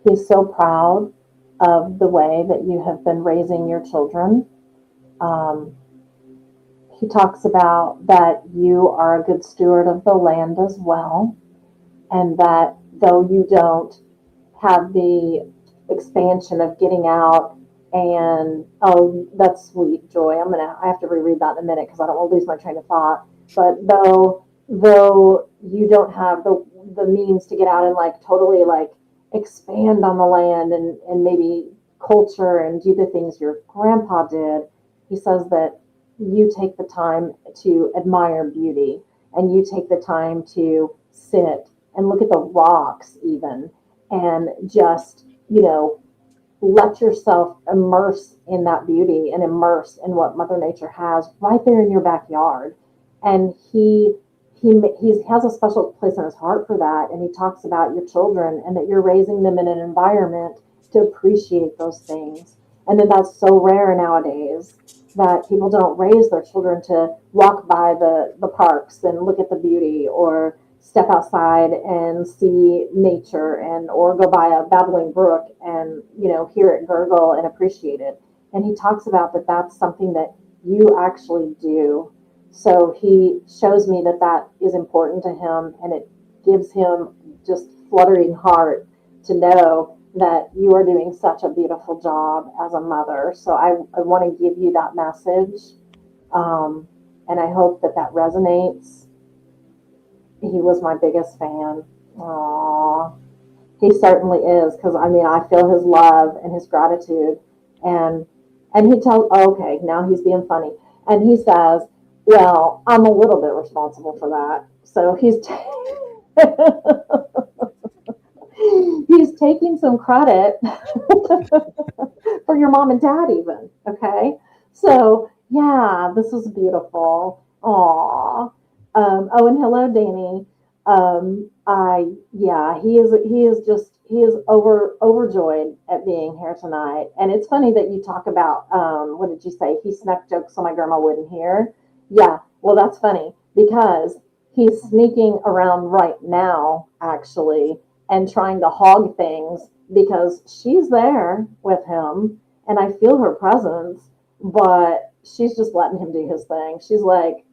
he's so proud of the way that you have been raising your children. Um, he talks about that you are a good steward of the land as well, and that though you don't have the expansion of getting out and oh, that's sweet, Joy. I have to reread that in a minute because I don't want to lose my train of thought. But though you don't have the means to get out and like totally like expand on the land and maybe culture and do the things your grandpa did, he says that you take the time to admire beauty and you take the time to sit and look at the rocks even and just, let yourself immerse in that beauty and immerse in what Mother Nature has right there in your backyard. And he has a special place in his heart for that. And he talks about your children and that you're raising them in an environment to appreciate those things. And then that's so rare nowadays that people don't raise their children to walk by the parks and look at the beauty or step outside and see nature and or go by a babbling brook and hear it gurgle and appreciate it. And he talks about that that's something that you actually do. So he shows me that that is important to him, and it gives him just fluttering heart to know that you are doing such a beautiful job as a mother. So I want to give you that message, and I hope that that resonates. He was my biggest fan. Aww. He certainly is, because I mean I feel his love and his gratitude, and he tells. Oh, okay, now he's being funny, and he says, "Well, I'm a little bit responsible for that." So he's taking some credit for your mom and dad, even. Okay, so yeah, this is beautiful. Aww. Oh, and hello, Danny. Yeah, he is overjoyed at being here tonight. And it's funny that you talk about, what did you say? He snuck jokes so my grandma wouldn't hear. Yeah, well, that's funny because he's sneaking around right now, actually, and trying to hog things because she's there with him and I feel her presence, but she's just letting him do his thing. She's like,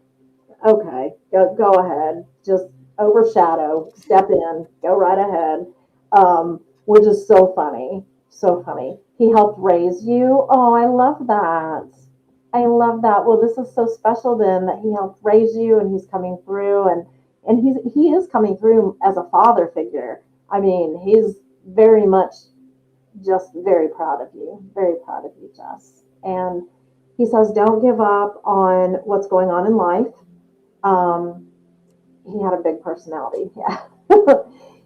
okay, go ahead. Just overshadow, step in, go right ahead. Which is so funny. So funny. He helped raise you. Oh, I love that. I love that. Well, this is so special then that he helped raise you and he's coming through and he is coming through as a father figure. I mean, he's very much just very proud of you. Very proud of you, Jess. And he says, don't give up on what's going on in life. Um, he had a big personality. Yeah.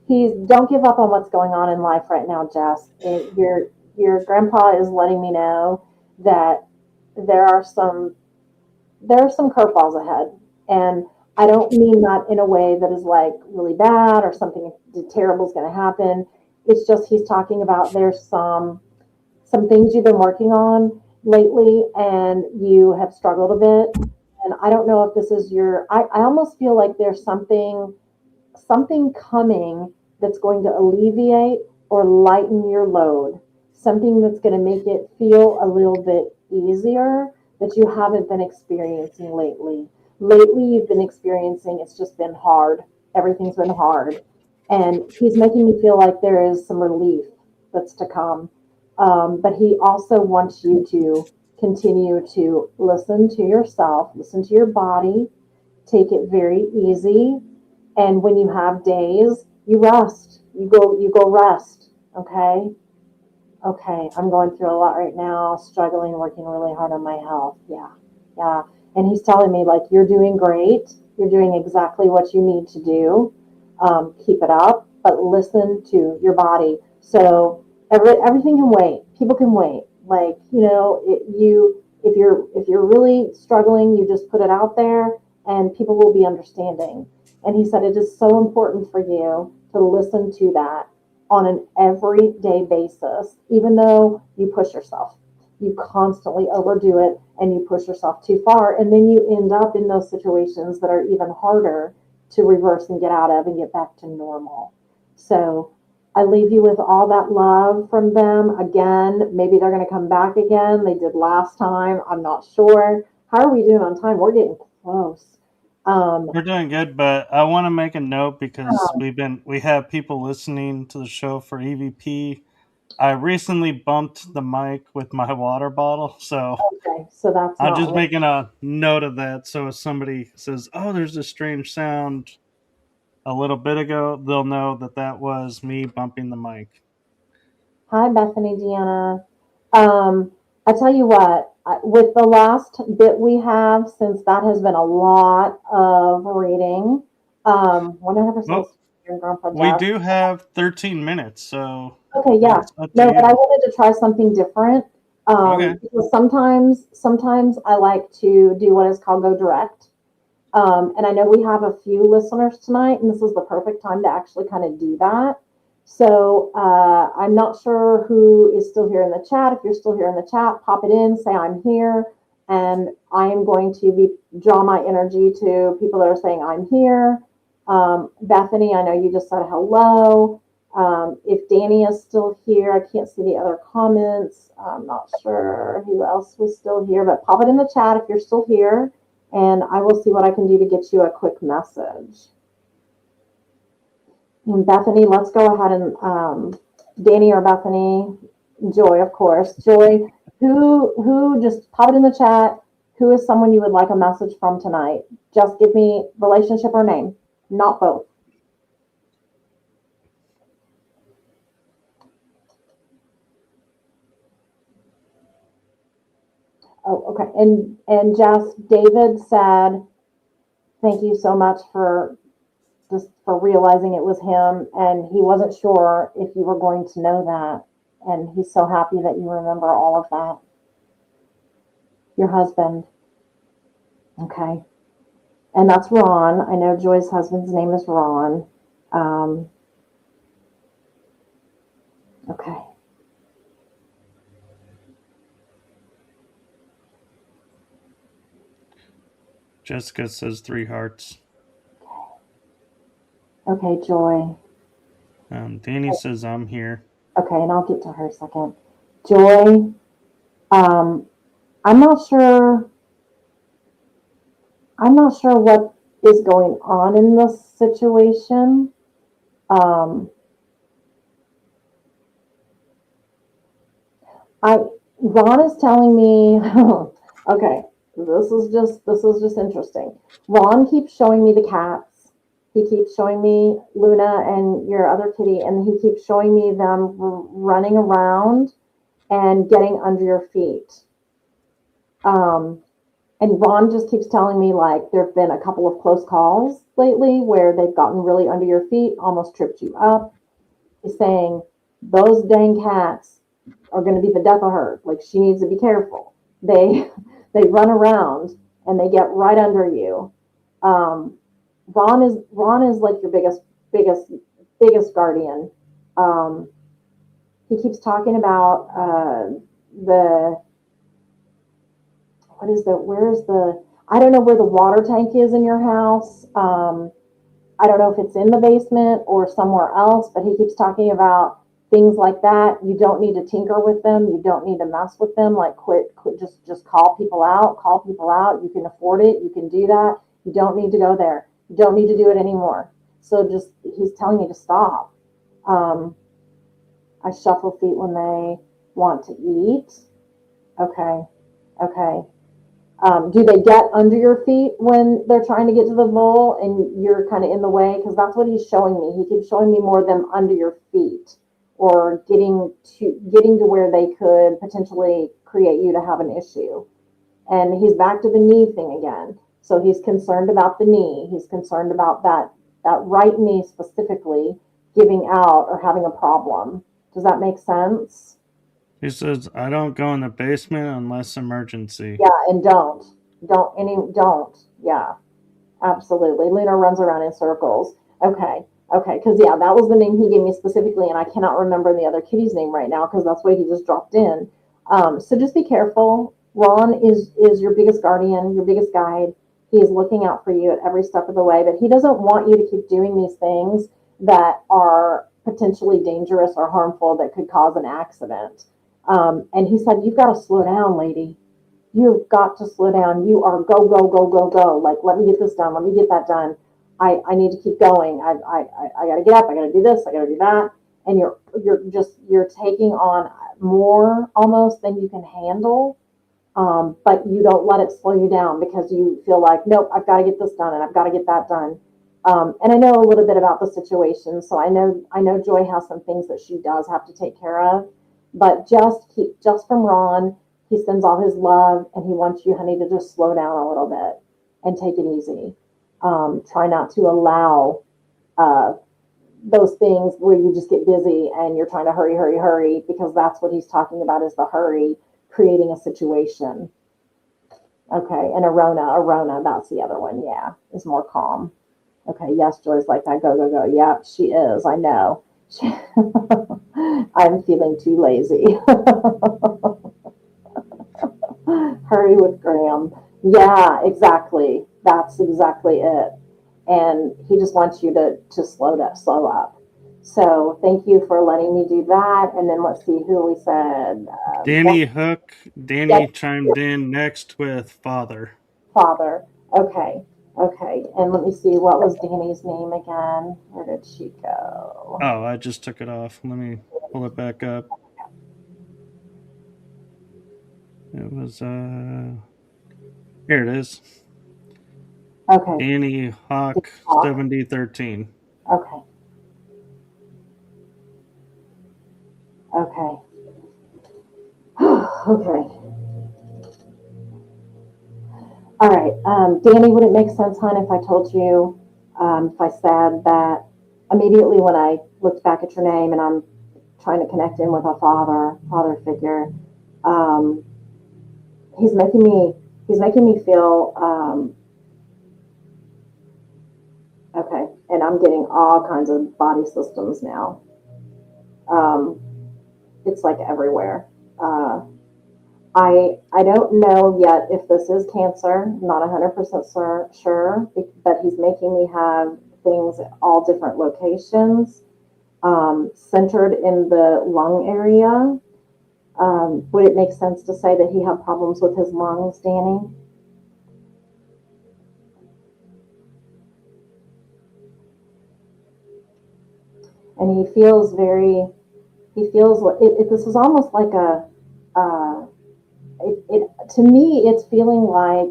He's don't give up on what's going on in life right now, Jess. Your grandpa is letting me know that there are some curveballs ahead, and I don't mean that in a way that is like really bad or something terrible is going to happen. It's just he's talking about there's some things you've been working on lately and you have struggled a bit. And I don't know if this is I almost feel like there's something coming that's going to alleviate or lighten your load, something that's going to make it feel a little bit easier that you haven't been experiencing lately. Lately, you've been experiencing it's just been hard. Everything's been hard. And he's making me feel like there is some relief that's to come. But he also wants you to continue to listen to yourself, listen to your body, take it very easy, and when you have days, you rest. You go rest. Okay. Okay. I'm going through a lot right now, struggling, working really hard on my health. Yeah. Yeah. And he's telling me, like, you're doing great. You're doing exactly what you need to do. Keep it up, but listen to your body. So everything can wait. People can wait. Like, if you're really struggling, you just put it out there and people will be understanding. And he said it is so important for you to listen to that on an everyday basis, even though you push yourself. You constantly overdo it and you push yourself too far. And then you end up in those situations that are even harder to reverse and get out of and get back to normal. So I leave you with all that love from them. Again, maybe they're going to come back again. They did last time. I'm not sure. How are we doing on time? We're getting close. We're doing good, but I want to make a note because we have people listening to the show for EVP. I recently bumped the mic with my water bottle, so Okay, so that's I'm not just what. making a note of that. So if somebody says, "Oh, there's a strange sound," a little bit ago, they'll know that that was me bumping the mic. Hi, Bethany, Deanna. I tell you what, with the last bit we have, since that has been a lot of reading, whenever Well, supposed to be your Grandpa we Jazz. do have 13 minutes, so Okay, yeah. it's up to No, but I you. wanted to try something different. Okay. Because sometimes I like to do what is called go direct. And I know we have a few listeners tonight, and this is the perfect time to actually kind of do that. So I'm not sure who is still here in the chat. If you're still here in the chat, pop it in, say I'm here, and I am going to draw my energy to people that are saying I'm here. Bethany, I know you just said hello. If Danny is still here, I can't see the other comments. I'm not sure who else was still here, but pop it in the chat if you're still here, and I will see what I can do to get you a quick message. And Bethany, let's go ahead and Danny or Bethany, Joy, of course. Joy, who just pop it in the chat. Who is someone you would like a message from tonight? Just give me relationship or name, not both. Oh, okay. And Jess, David said, thank you so much for just for realizing it was him, and he wasn't sure if you were going to know that, and he's so happy that you remember all of that. Your husband, okay, and that's Ron. I know Joy's husband's name is Ron. Um, okay. Jessica says 3 hearts. Okay, Joy. Danny says I'm here. Okay, and I'll get to her second. Joy, um, I'm not sure. I'm not sure what is going on in this situation. Um, I Ron is telling me, okay, this is just interesting. Ron keeps showing me the cats. He keeps showing me Luna and your other kitty, and he keeps showing me them running around and getting under your feet. Um, And Ron just keeps telling me like there have been a couple of close calls lately where they've gotten really under your feet, almost tripped you up. He's saying those dang cats are going to be the death of her. Like she needs to be careful. They they run around and they get right under you. Um, Ron is like your biggest guardian. Um, he keeps talking about the what is the where's the I don't know where the water tank is in your house. I don't know if it's in the basement or somewhere else, but he keeps talking about things like that. You don't need to tinker with them. You don't need to mess with them. Like quit, just call people out. Call people out. You can afford it. You can do that. You don't need to go there. You don't need to do it anymore. So just he's telling me to stop. Um, I shuffle feet when they want to eat. Okay, okay. Do they get under your feet when they're trying to get to the bowl and you're kind of in the way? Because that's what he's showing me. He keeps showing me more of them under your feet or getting to where they could potentially create you to have an issue. And he's back to the knee thing again. So he's concerned about the knee. He's concerned about that right knee specifically giving out or having a problem. Does that make sense? He says, I don't go in the basement unless emergency. Yeah, and don't. Yeah, absolutely. Luna runs around in circles. Okay, okay, because yeah, that was the name he gave me specifically, and I cannot remember the other kitty's name right now because that's why he just dropped in. So just be careful. Ron is your biggest guardian, your biggest guide. He is looking out for you at every step of the way, but he doesn't want you to keep doing these things that are potentially dangerous or harmful that could cause an accident. And he said, "You've got to slow down, lady. You've got to slow down. You are go, go, go, go, go. Like, let me get this done. Let me get that done. I need to keep going. I got to get up. I got to do this. I got to do that." And you're taking on more almost than you can handle. But you don't let it slow you down because you feel like, nope, I've got to get this done and I've got to get that done. And I know a little bit about the situation. So I know Joy has some things that she does have to take care of, but just from Ron, he sends all his love and he wants you, honey, to just slow down a little bit and take it easy. Try not to allow uh, those things where you just get busy and you're trying to hurry, hurry, hurry, because that's what he's talking about is the hurry, creating a situation. Okay, and Arona, that's the other one. Yeah, is more calm. Okay, yes, Joy's like that. Go, go, go. Yep, she is. I know. I'm feeling too lazy. Hurry with Graham. Yeah, exactly. That's exactly it. And he just wants you to slow up. So thank you for letting me do that. And then let's see who we said. Danny Hook. Yes, Danny chimed in next with father. father. Okay. Okay. And let me see, what was Danny's name again? Where did she go? Oh, I just took it off. Let me pull it back up. It was here it is. Okay. Danny Hawk Talk. 7013. Okay. Okay. Okay. All right. Danny, would it make sense, hon, if I told you, if I said that immediately when I looked back at your name and I'm trying to connect in with a father figure, um, he's making me feel, okay. And I'm getting all kinds of body systems now. Um, it's like everywhere. I don't know yet if this is cancer. I'm not 100% sure, but he's making me have things at all different locations, centered in the lung area. Would it make sense to say that he had problems with his lungs, Danny? And he feels like this is almost like to me, it's feeling like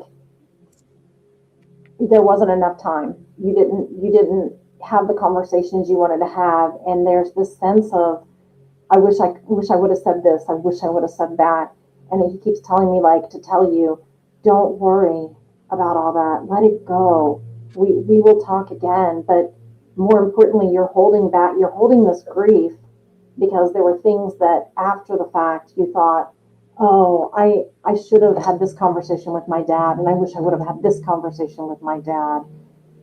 there wasn't enough time. You didn't have the conversations you wanted to have, and there's this sense of I wish I would have said this. I wish I would have said that. And he keeps telling me like to tell you, don't worry about all that. Let it go. We will talk again. But more importantly, you're holding back, you're holding this grief because there were things that after the fact you thought, oh, I should have had this conversation with my dad, and I wish I would have had this conversation with my dad.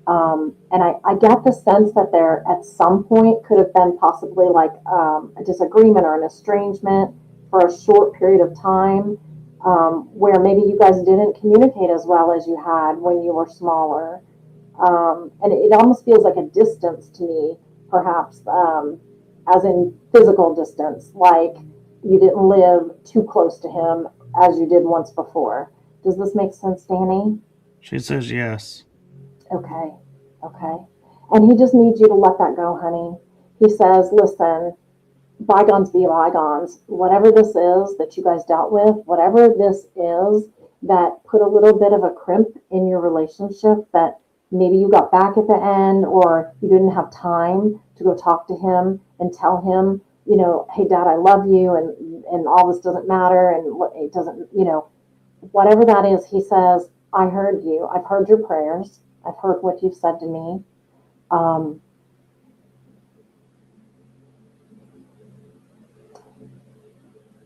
And I get the sense that there at some point could have been possibly like a disagreement or an estrangement for a short period of time, where maybe you guys didn't communicate as well as you had when you were smaller. And it almost feels like a distance to me, perhaps, as in physical distance, like you didn't live too close to him as you did once before. Does this make sense, Danny? She says yes. Okay, okay. And he just needs you to let that go, honey. He says, listen, bygones be bygones. Whatever this is that you guys dealt with, whatever this is that put a little bit of a crimp in your relationship that maybe you got back at the end or you didn't have time to go talk to him and tell him, you know, hey, dad, I love you and all this doesn't matter and it doesn't, you know, whatever that is, he says, I heard you. I've heard your prayers. I've heard what you've said to me. Um,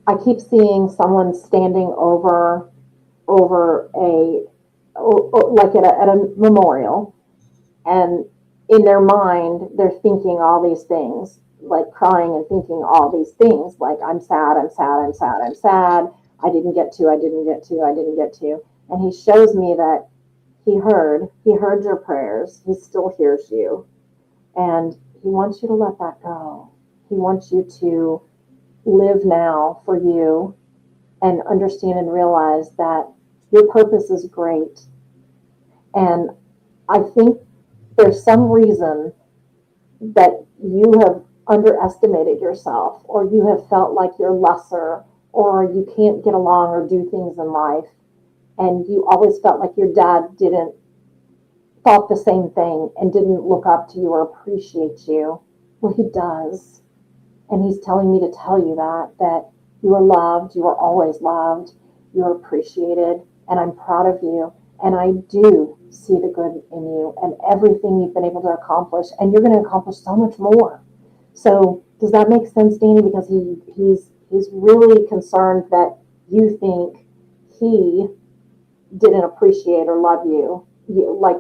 I keep seeing someone standing over a like at a memorial, and in their mind they're thinking all these things, like crying and thinking all these things, like I'm sad, I'm sad, I'm sad, I'm sad. I didn't get to, I didn't get to. And he shows me that he heard your prayers. He still hears you, and he wants you to let that go. He wants you to live now for you and understand and realize that your purpose is great. And I think there's some reason that you have underestimated yourself or you have felt like you're lesser or you can't get along or do things in life. And you always felt like your dad didn't thought the same thing and didn't look up to you or appreciate you. Well, he does. And he's telling me to tell you that you are loved, you are always loved, you're appreciated, and I'm proud of you. And I do see the good in you and everything you've been able to accomplish, and you're going to accomplish so much more. So does that make sense, Danny? Because he's really concerned that you think he didn't appreciate or love you. Like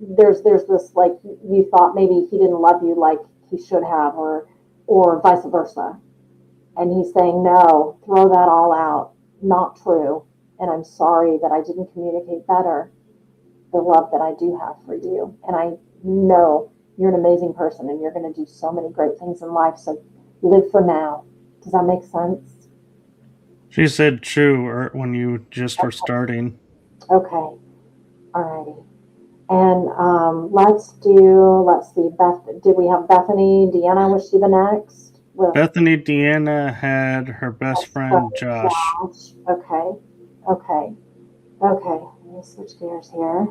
there's this like you thought maybe he didn't love you like he should have, or vice versa. And he's saying, no, throw that all out. Not true. And I'm sorry that I didn't communicate better the love that I do have for you. And I know you're an amazing person and you're going to do so many great things in life. So live for now. Does that make sense? She said true or when you just were starting. Okay. Alrighty. And let's see, did we have Bethany? Deanna, was she the next? With Bethany Deanna had her best friend Josh. Josh. Okay. Okay. Okay. Let me switch gears here.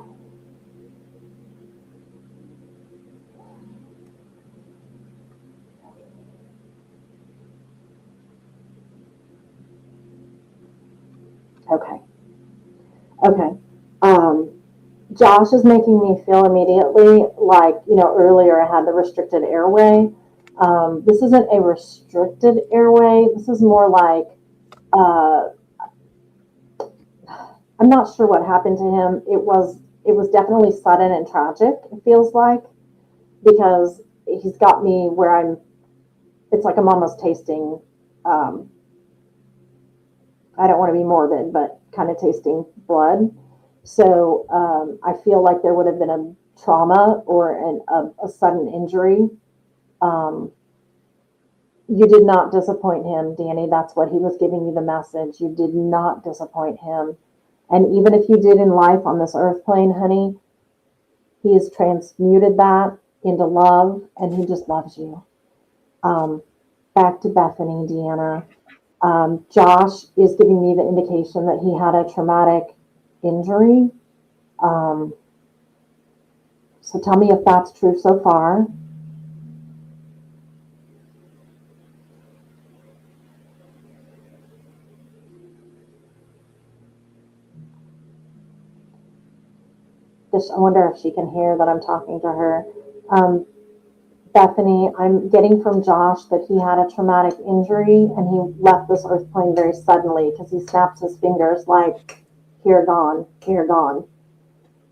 Okay. Okay. Um, Josh is making me feel immediately like, you know, earlier I had the restricted airway. This isn't a restricted airway. This is more like, uh, I'm not sure what happened to him. It was definitely sudden and tragic, it feels like, because he's got me where it's like I'm almost tasting, um, I don't want to be morbid, but kind of tasting blood. So I feel like there would have been a trauma or a sudden injury. Um, you did not disappoint him, Danny. That's what he was giving you the message. You did not disappoint him. And even if you did in life on this earth plane, honey, he has transmuted that into love and he just loves you. Um, Back to Bethany, Deanna. Josh is giving me the indication that he had a traumatic injury. Um, so tell me if that's true so far. I wonder if she can hear that I'm talking to her. Um, Bethany, I'm getting from Josh that he had a traumatic injury and he left this earth plane very suddenly because he snaps his fingers like, here gone, here gone.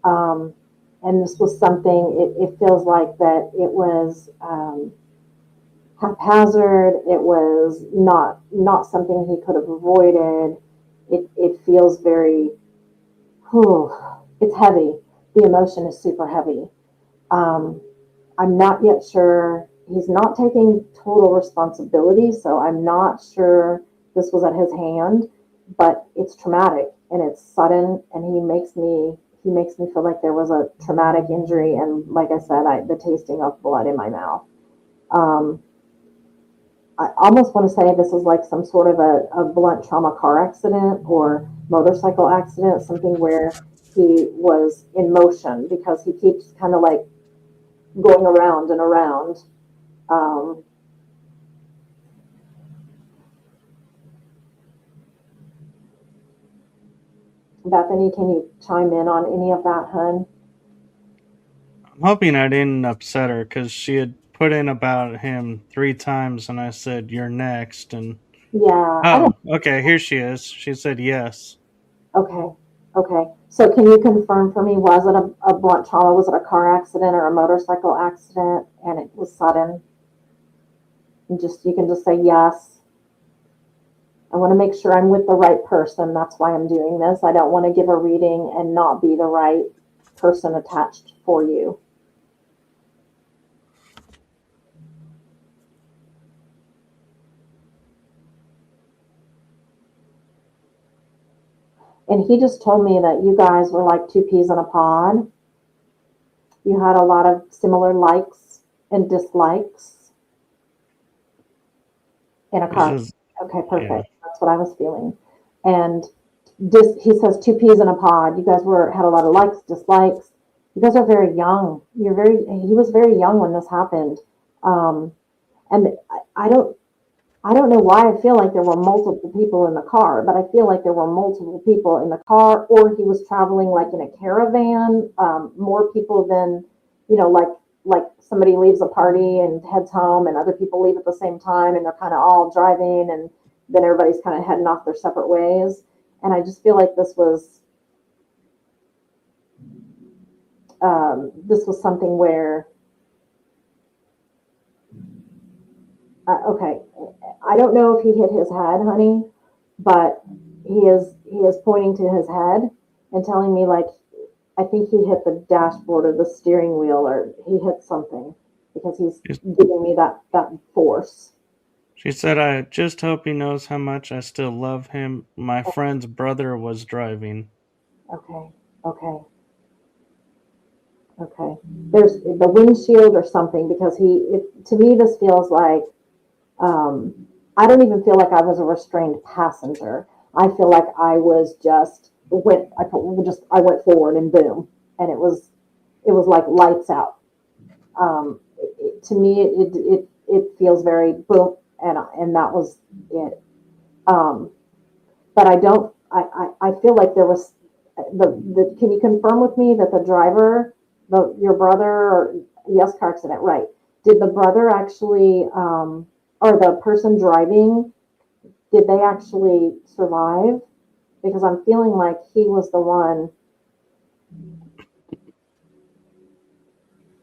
Um, and this was something, it feels like that it was haphazard. It was not something he could have avoided. It feels very, whew, it's heavy. The emotion is super heavy. Um, I'm not yet sure. He's not taking total responsibility, so I'm not sure this was at his hand, but it's traumatic and it's sudden, and he makes me feel like there was a traumatic injury, and like I said, the tasting of blood in my mouth. Um, I almost want to say this is like some sort of a blunt trauma car accident or motorcycle accident, something where he was in motion because he keeps kind of like going around and around. Um, Bethany, can you chime in on any of that, hun? I'm hoping I didn't upset her because she had put in about him 3 times, and I said, "You're next." And Yeah, I don't. oh, okay, here she is. She said yes. Okay, okay. So can you confirm for me? Was it a blunt trauma? Was it a car accident or a motorcycle accident? And it was sudden. And just you can just say yes. I want to make sure I'm with the right person. That's why I'm doing this. I don't want to give a reading and not be the right person attached for you. And he just told me that you guys were like two peas in a pod. You had a lot of similar likes and dislikes in a This car. is Okay, yeah. perfect. That's what I was feeling. And he says two peas in a pod. You guys had a lot of likes, dislikes. You guys are very young. He was very young when this happened. Um, and I don't know why I feel like there were multiple people in the car, but I feel like there were multiple people in the car, or he was traveling like in a caravan, more people than, like somebody leaves a party and heads home, and other people leave at the same time, and they're kind of all driving, and then everybody's kind of heading off their separate ways. And I just feel like this was something where, okay, I don't know if he hit his head, honey, but he is pointing to his head and telling me like I think he hit the dashboard or the steering wheel or he hit something because he's She, giving me that force. she said, "I just hope he knows how much I still love him." My friend's brother was driving. Okay, okay, okay. There's the windshield or something because to me this feels like I don't even feel like I was a restrained passenger. I feel like I was just I went forward and boom, and it was like lights out. To me, it feels very boom, and that was it. Um, but I don't. I feel like there was the. Can you confirm with me that the driver, your brother, or yes, car accident, right? Did the brother actually, or the person driving, did they actually survive? Because I'm feeling like he was the one.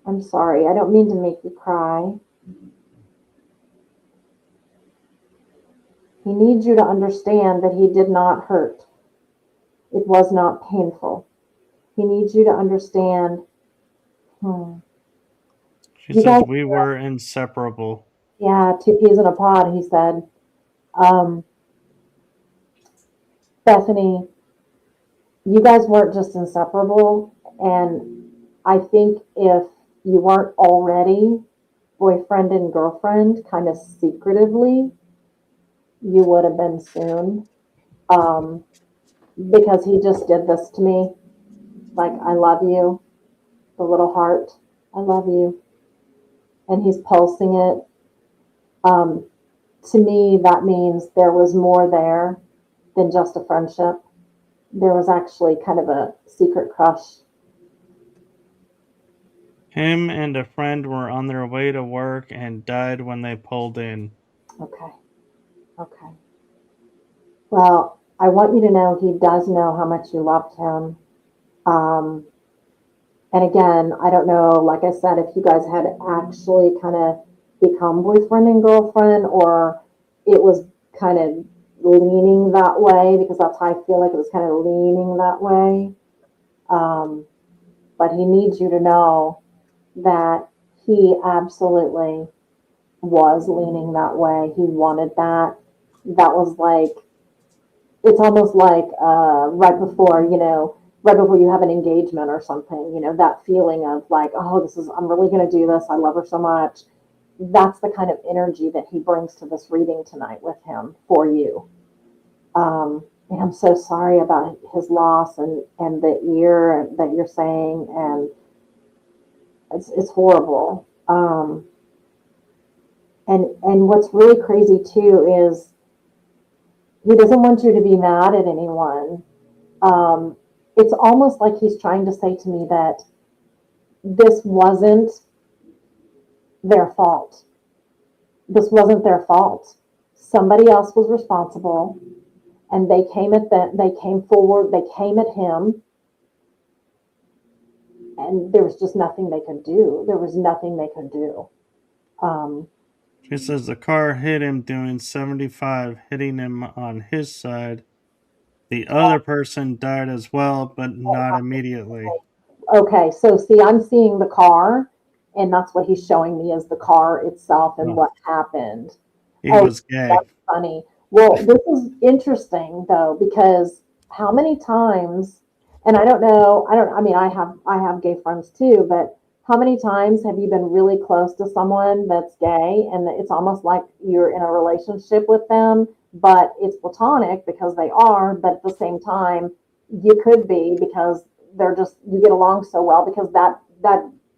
I'm sorry, I don't mean to make you cry. He needs you to understand that he did not hurt. It was not painful. He needs you to understand. Hmm, She you says guys, we were inseparable. yeah, two peas in a pod, he said. Um, Bethany, you guys weren't just inseparable. And I think if you weren't already boyfriend and girlfriend, kind of secretively, you would have been soon. Um, because he just did this to me. Like, I love you, the little heart. I love you. And he's pulsing it. Um, to me, that means there was more there than just a friendship. There was actually kind of a secret crush. Him and a friend were on their way to work and died when they pulled in. Okay. Okay. Well, I want you to know he does know how much you loved him. Um, and again, I don't know, like I said, if you guys had actually kind of become boyfriend and girlfriend, or it was kind of leaning that way, because that's how I feel like it was kind of leaning that way. Um, but he needs you to know that he absolutely was leaning that way. He wanted that. That was like, it's almost like right before, right before you have an engagement or something, that feeling of like, oh, I'm really going to do this. I love her so much. That's the kind of energy that he brings to this reading tonight with him for you. And I'm so sorry about his loss and the ear that you're saying. And it's horrible. And what's really crazy too is he doesn't want you to be mad at anyone. It's almost like he's trying to say to me that this wasn't their fault. This wasn't their fault. Somebody else was responsible, and they came at that. They came forward. They came at him, and there was just nothing they could do. There was nothing they could do. Um, She says the car hit him doing 75, hitting him on his side. The other person died as well, but not immediately. okay, so see, I'm seeing the car, and that's what he's showing me is the car itself and Well, what happened. he Oh, was gay. that's funny. Well, this is interesting though, because how many times, and I don't know, I mean, I have gay friends too, but how many times have you been really close to someone that's gay and it's almost like you're in a relationship with them, but it's platonic because they are, but at the same time, you could be because you get along so well because that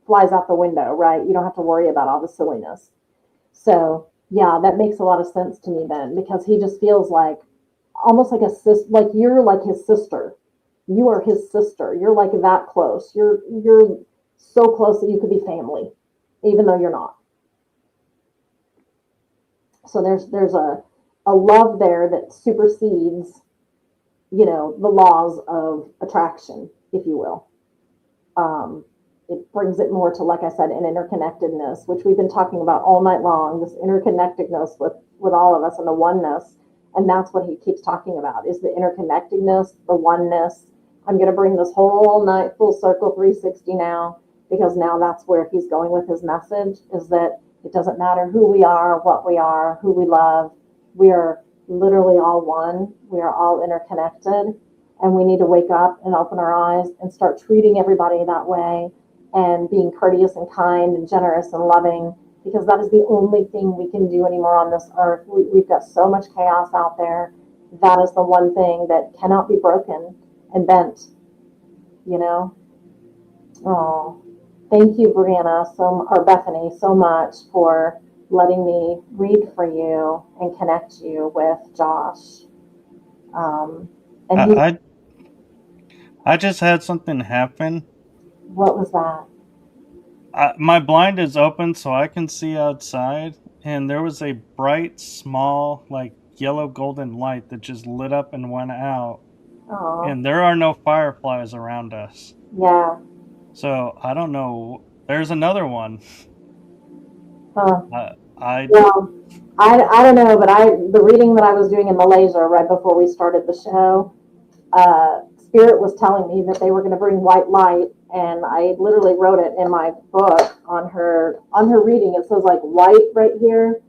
flies out the window, right? You don't have to worry about all the silliness. So yeah, that makes a lot of sense to me then because he just feels like almost like like you're like his sister. You are his sister. You're like that close. You're so close that you could be family, even though you're not. So there's a love there that supersedes, the laws of attraction, if you will. Um, it brings it more to, like I said, an interconnectedness, which we've been talking about all night long, this interconnectedness with all of us and the oneness. And that's what he keeps talking about is the interconnectedness, the oneness. I'm going to bring this whole night full circle 360 now, because now that's where he's going with his message is that it doesn't matter who we are, what we are, who we love. We are literally all one. We are all interconnected, and we need to wake up and open our eyes and start treating everybody that way and being courteous and kind and generous and loving, because that is the only thing we can do anymore on this earth. We've got so much chaos out there. That is the one thing that cannot be broken and bent, you know? Oh, thank you, Brianna, or Bethany, so much for letting me read for you and connect you with Josh. And he, I, I just had something happen. what was that? My blind is open so I can see outside, and there was a bright, small, like yellow golden light that just lit up and went out. Oh, And there are no fireflies around us. yeah. So I don't know. There's another one. Huh. I Well, I don't know, but the reading that I was doing in Malaysia right before we started the show, Spirit was telling me that they were going to bring white light, and I literally wrote it in my book on her reading. It says like white right here,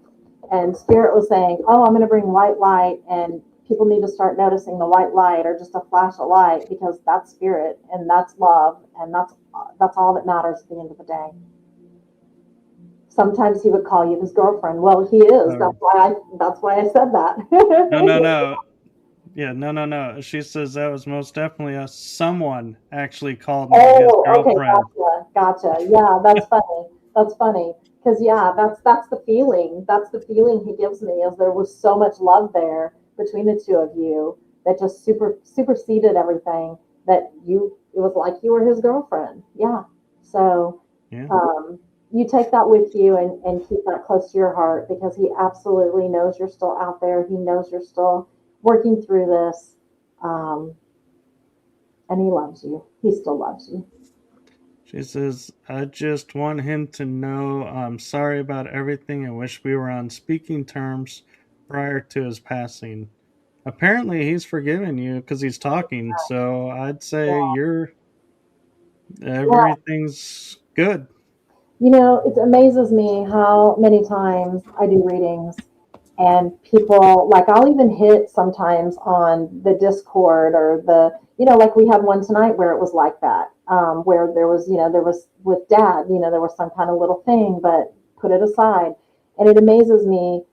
and Spirit was saying, "Oh, I'm going to bring white light, and people need to start noticing the white light or just a flash of light because that's Spirit and that's love, and that's all that matters at the end of the day." Sometimes he would call you his girlfriend. Well, he is. uh, That's why I said no, no, that. no. Yeah, no, no, no. She says that was most definitely a someone actually called me his Oh, okay, girlfriend. gotcha. Yeah, that's funny. That's funny. Because yeah, that's the feeling. That's the feeling he gives me is there was so much love there between the two of you that just superseded everything that it was like you were his girlfriend. Yeah. So Yeah. You take that with you and keep that close to your heart because he absolutely knows you're still out there. He knows you're still working through this. Um, and he loves you. He still loves you. She says, I just want him to know I'm sorry about everything and wish we were on speaking terms prior to his passing. Apparently, he's forgiven you because he's talking, so I'd say you're Yeah. everything's good. You know, it amazes me how many times I do readings and people, like, I'll even hit sometimes on the Discord or like we had one tonight where it was like that, where there was with dad, there was some kind of little thing, but put it aside. And it amazes me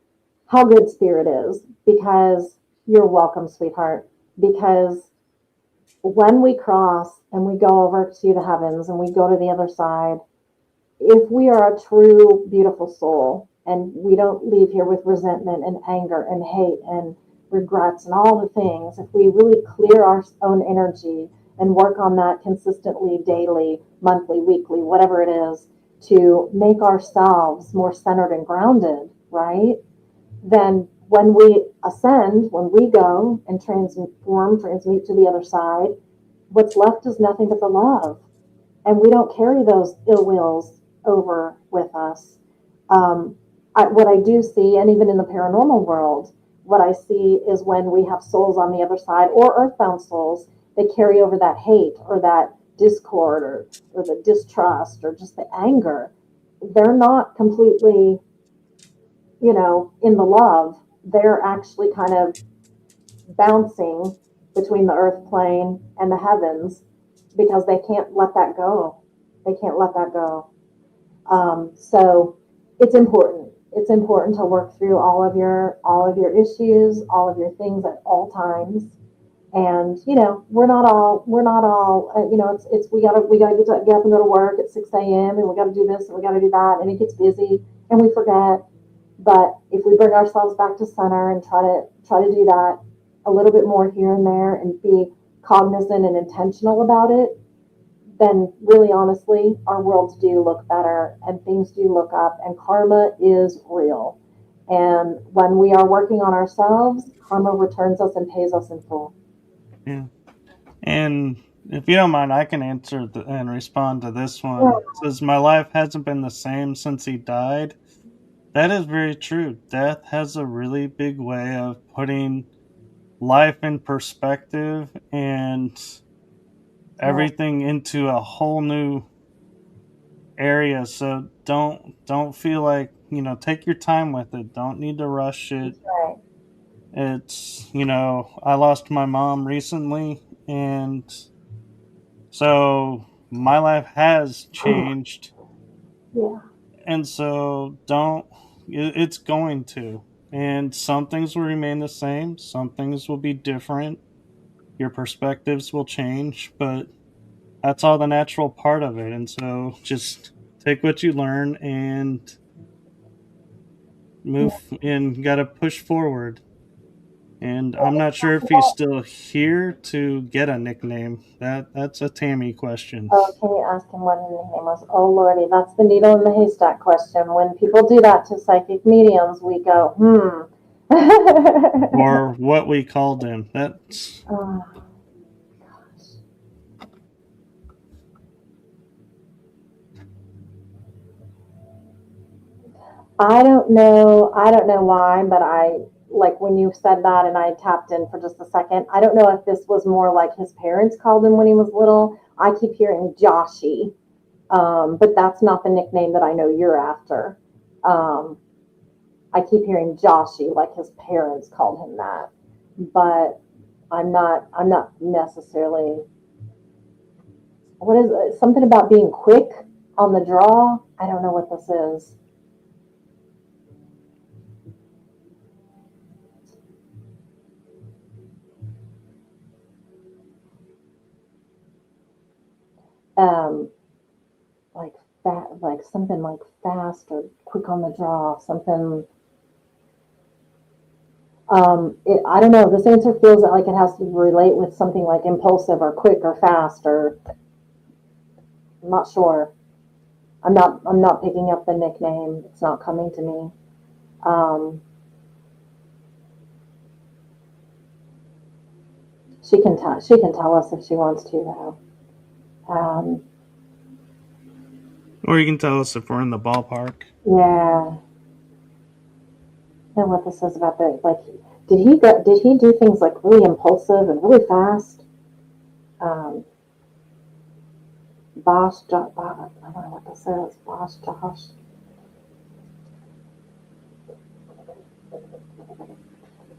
how good spirit is because you're welcome, sweetheart. Because when we cross and we go over to the heavens and we go to the other side, if we are a true, beautiful soul and we don't leave here with resentment and anger and hate and regrets and all the things, if we really clear our own energy and work on that consistently, daily, monthly, weekly, whatever it is, to make ourselves more centered and grounded, right? Then when we ascend, when we go and transmute to the other side, what's left is nothing but the love, and we don't carry those ill wills over with us. What I do see, and even in the paranormal world, what I see is when we have souls on the other side or earthbound souls, they carry over that hate or that discord or the distrust or just the anger. They're not completely, in the love. They're actually kind of bouncing between the earth plane and the heavens because they can't let that go. They can't let that go. So it's important. It's important to work through all of your issues, all of your things at all times. And we're not all. It's we gotta get up and go to work at 6 a.m. and we gotta do this and we gotta do that, and it gets busy and we forget. But if we bring ourselves back to center and try to do that a little bit more here and there and be cognizant and intentional about it, then really honestly, our worlds do look better and things do look up and karma is real. And when we are working on ourselves, karma returns us and pays us in full. Yeah. And if you don't mind, I can answer and respond to this Yeah, one. It says, my life hasn't been the same since he died. That is very true. Death has a really big way of putting life in perspective and yeah, everything into a whole new area. So don't feel like, take your time with it. Don't need to rush it. that's right. It's, I lost my mom recently, and so my life has changed, Yeah, and so don't it's going to, and some things will remain the same, some things will be different, your perspectives will change, but that's all the natural part of it. And so just take what you learn and yeah. move and got to push forward. And I'm not sure if he's still here to get a nickname. That's a Tammy question. Oh, can you ask him what his nickname was? Oh, Lordy, that's the needle in the haystack question. When people do that to psychic mediums, we go, Or what we called him. That's Oh, I don't know. I don't know why, but I like when you said that and I tapped in for just a second. I don't know if this was more like his parents called him when he was little. I keep hearing Joshy, but that's not the nickname that I know you're after. Um, I keep hearing Joshy, like his parents called him that, but I'm not necessarily. What is it? Something about being quick on the draw? I don't know what this is. Um, like like something like fast or quick on the draw, something. I don't know. This answer feels like it has to relate with something like impulsive or quick or fast or I'm not sure. I'm not picking up the nickname. It's not coming to me. Um, she can tell us if she wants to though. Or you can tell us if we're in the ballpark. Yeah. And what this says about the like, did he do things like really impulsive and really fast? Um, I don't know what this says. Boss Josh.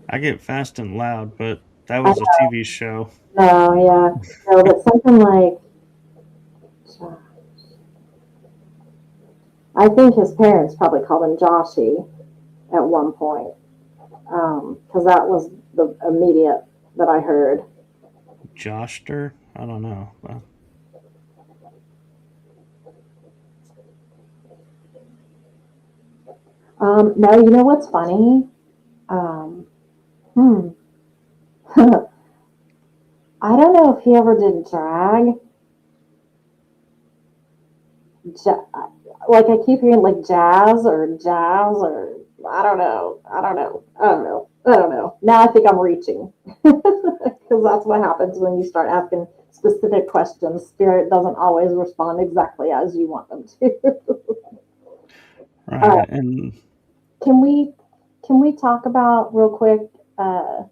I get fast and loud, but that I was a TV show. know, yeah, no, but something like. I think his parents probably called him Joshy at one point, because that was the immediate that I heard. Joster? I don't know. No, you know what's funny? Um, hmm. I don't know if he ever did drag. Ja- like I keep hearing like jazz or I don't know. I don't know. I don't know. I don't know. Now I think I'm reaching because that's what happens when you start asking specific questions. Spirit doesn't always respond exactly as you want them to. All right. Right. And Can we talk about real quick? Uh,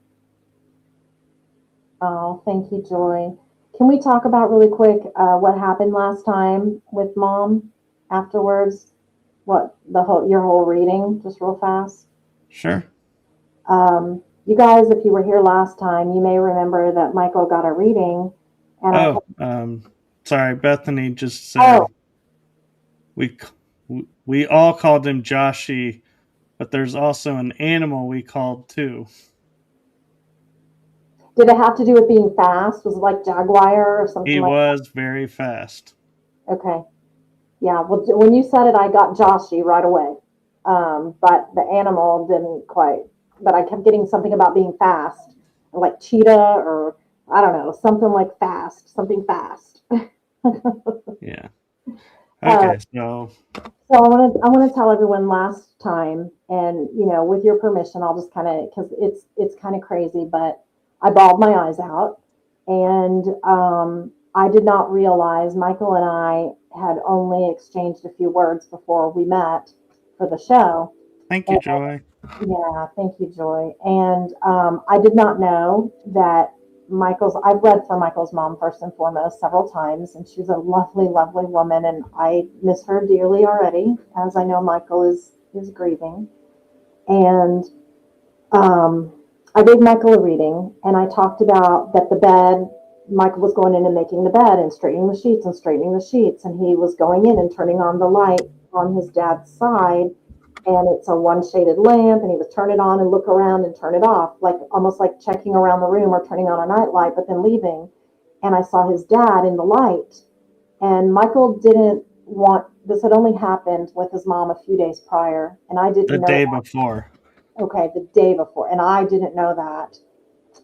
oh, thank you, Joy. Can we talk about really quick what happened last time with Mom afterwards? What the whole your whole reading, just real fast. sure. You guys, if you were here last time, you may remember that Michael got a reading, and I Oh, told, sorry. Bethany just oh, said we we all called him Joshy, but there's also an animal we called too. did it have to do with being fast? Was it like Jaguar or something He like was very fast. that? Okay, yeah. Well, when you said it, I got Joshy right away, but the animal didn't quite. But I kept getting something about being fast, like cheetah or I don't know, something like fast, something fast. Yeah. Uh, Okay. So So I want to tell everyone last time, and with your permission, I'll just kind of because it's kind of crazy, but I bawled my eyes out, and I did not realize Michael and I had only exchanged a few words before we met for the show. thank you, Joy. Yeah, thank you, Joy. And I did not know that I've read for Michael's mom first and foremost several times, and she's a lovely, lovely woman, and I miss her dearly already, as I know Michael is grieving. And um, I gave Michael a reading, and I talked about that the bed. Michael was going in and making the bed and straightening the sheets and straightening the sheets, and he was going in and turning on the light on his dad's side, and it's a one shaded lamp, and he would turn it on and look around and turn it off, like almost like checking around the room or turning on a night light, but then leaving. And I saw his dad in the light, and Michael didn't want this had only happened with his mom a few days prior, and I The didn't know day that. before. Okay, the day before, and I didn't know that.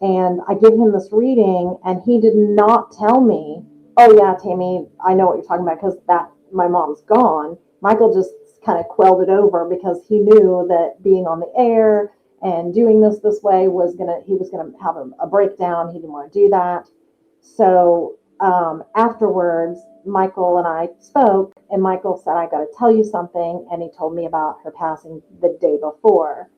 And I give him this reading, and he did not tell me, "Oh yeah, Tammy, I know what you're talking about because that my mom's gone." Michael just kind of quelled it over because he knew that being on the air and doing this way he was gonna have a breakdown. He didn't want to do that. So afterwards, Michael and I spoke, and Michael said, "I got to tell you something," and he told me about her passing the day before.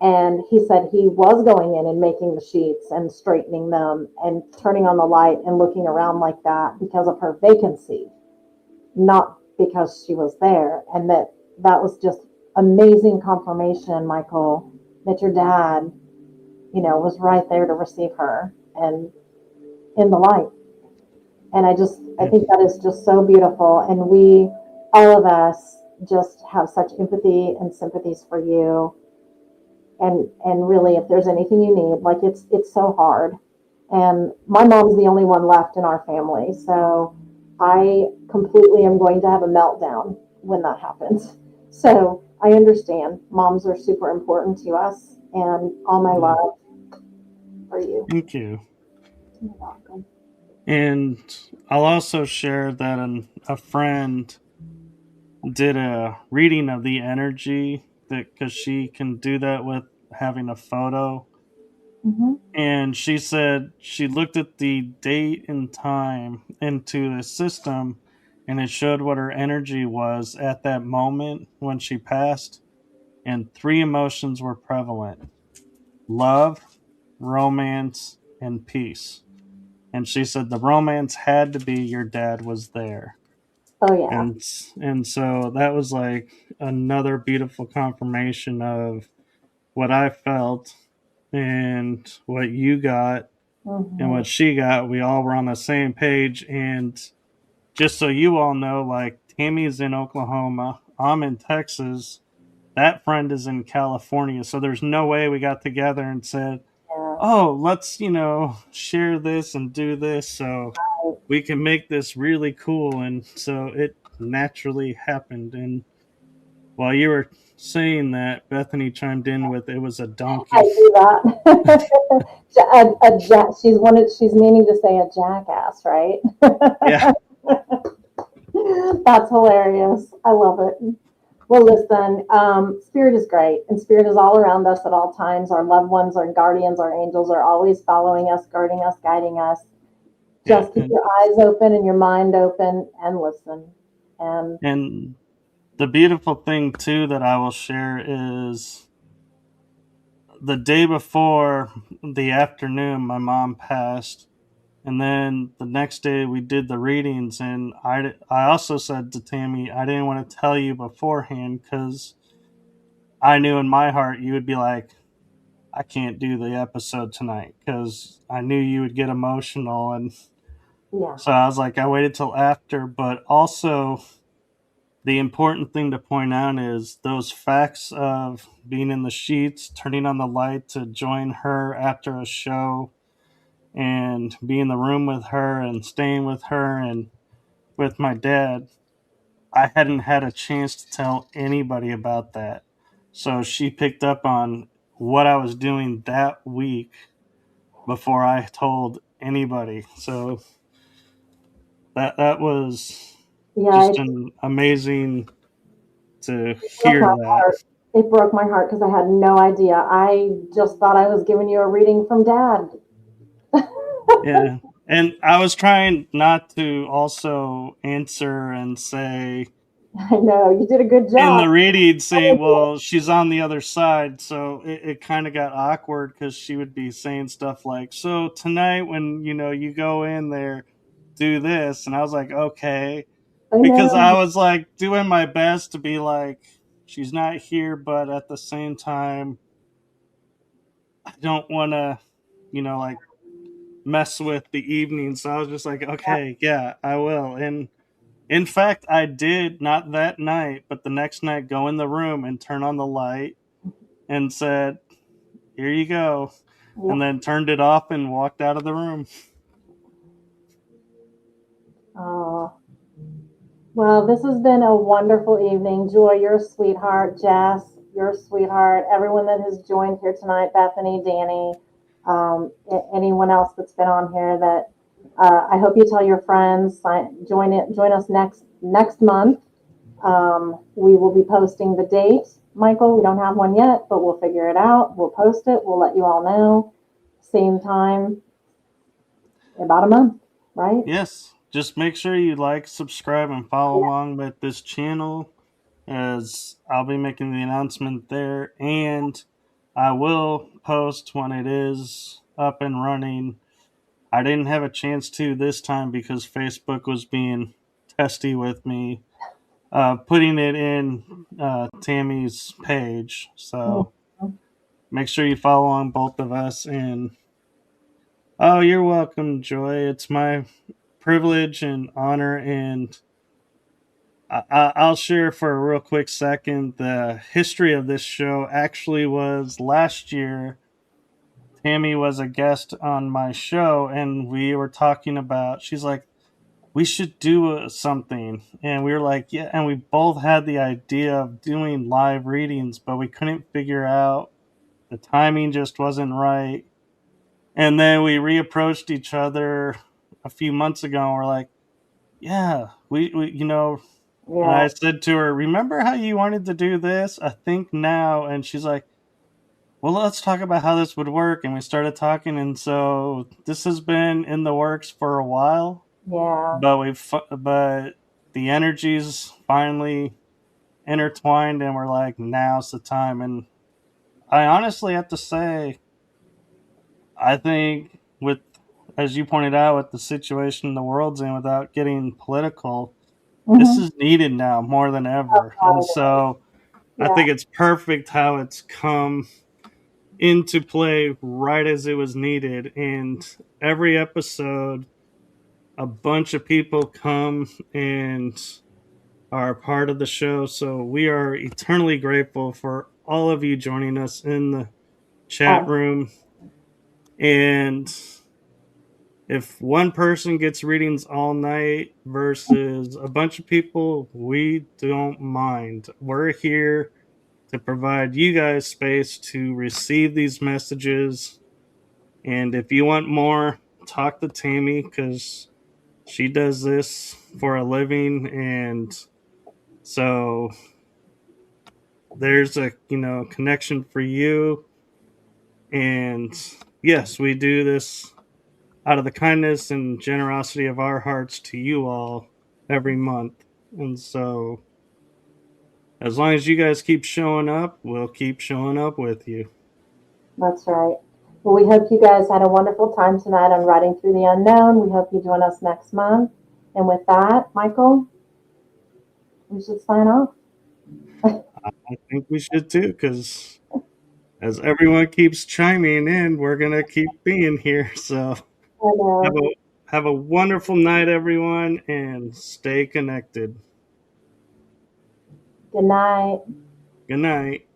And he said he was going in and making the sheets and straightening them and turning on the light and looking around like that because of her vacancy, not because she was there. And that was just amazing confirmation, Michael, that your dad, was right there to receive her and in the light. And I Yeah. think that is just so beautiful. And all of us, just have such empathy and sympathies for you, and really if there's anything you need, like it's so hard. And my mom's the only one left in our family, so I completely am going to have a meltdown when that happens. So I understand moms are super important to us, and all my Yeah. love for you. Thank you. You're welcome. And I'll also share that a friend did a reading of the energy, that because she can do that with having a photo. Hmm. And she said she looked at the date and time into the system, and it showed what her energy was at that moment when she passed. And three emotions were prevalent: love, romance, and peace. And she said the romance had to be your dad was there. Oh yeah. and and so that was like another beautiful confirmation of what I felt and what you got and Hmm. what she got. We all were on the same page. And just so you all know, like, Tammy's in Oklahoma, I'm in Texas, that friend is in California, so there's no way we got together and said, Yeah. oh, let's, share this and do this so we can make this really cool. And so it naturally happened. And while you were saying that, Bethany chimed in with, it was a I donkey. do that. She's wanted. She's meaning to say a jackass, right? Yeah. That's hilarious. I love it. Well, listen, spirit is great, and spirit is all around us at all times. Our loved ones, our guardians, our angels are always following us, guarding us, guiding us. Yeah. Just keep your eyes open and your mind open and listen. And And the beautiful thing, too, that I will share is the day before the afternoon, my mom passed. And then the next day we did the readings. And I also said to Tammy, I didn't want to tell you beforehand because I knew in my heart you would be like, I can't do the episode tonight, because I knew you would get emotional. And yeah, so I was like, I waited till after. But also, the important thing to point out is those facts of being in the sheets, turning on the light to join her after a show, and be in the room with her and staying with her and with my dad. I hadn't had a chance to tell anybody about that. So she picked up on what I was doing that week before I told anybody. So that was yeah, just an amazing to it broke hear my that. heart. It broke my heart because I had no idea. I just thought I was giving you a reading from Dad. Yeah. And I was trying not to also answer and say I know you did a good in job. the reading, say, well, she's on the other side. So it kind of got awkward because she would be saying stuff like, so tonight when you go in there, do this. And I was like, okay. I Because I know. was like doing my best to be like, she's not here, but at the same time, I don't want to, like, mess with the evening. So I was just like, Yeah, okay, yeah, I will. And in fact, I did, not that night, but the next night, go in the room and turn on the light and said, here you go. And yeah. then turned it off and walked out of the room. Oh, well, this has been a wonderful evening. Joy, you're a sweetheart. Jess, you're a sweetheart. Everyone that has joined here tonight, Bethany, Danny, anyone else that's been on here, that I hope you tell your friends. Join us next month. We will be posting the date. Michael, we don't have one yet, but we'll figure it out. We'll post it. We'll let you all know. Same time, about a month, right? Yes, just make sure you like, subscribe, and follow along with this channel, as I'll be making the announcement there. And I will post when it is up and running. I didn't have a chance to this time because Facebook was being testy with me, putting it in Tammy's page. So Mhm. make sure you follow on both of us. And oh, you're welcome, Joy. It's my privilege and honor. And I'll share for a real quick second. The history of this show actually was last year. Tammy was a guest on my show, and we were talking about. She's like, we should do something. And we were like, yeah. And we both had the idea of doing live readings, but we couldn't figure out, the timing just wasn't right. And then we reapproached each other a few months ago, and we're like, yeah, we And Yeah. I said to her, "Remember how you wanted to do this? I think now." And she's like, "Well, let's talk about how this would work." And we started talking, and so this has been in the works for a while, Yeah. but the energies finally intertwined, and we're like, now's the time. And I honestly have to say, I think with, as you pointed out, with the situation the world's in, without getting political, this Mm-hmm. is needed now more than Oh, ever. And God, it is. so I Yeah. think it's perfect how it's come into play right as it was needed. And every episode, a bunch of people come and are a part of the show. So we are eternally grateful for all of you joining us in the chat Um, room. And if one person gets readings all night versus a bunch of people, we don't mind. We're here to provide you guys space to receive these messages. And if you want more, talk to Tammy because she does this for a living. And so there's a connection for you. And yes, we do this out of the kindness and generosity of our hearts to you all every month. And so, as long as you guys keep showing up, we'll keep showing up with you. that's right. Well, we hope you guys had a wonderful time tonight on Riding Through the Unknown. We hope you join us next month. And with that, Michael, we should sign off. I think we should too, because as everyone keeps chiming in, we're gonna keep being here. So I have know. a have a wonderful night, everyone, and stay connected. Good night. Good night.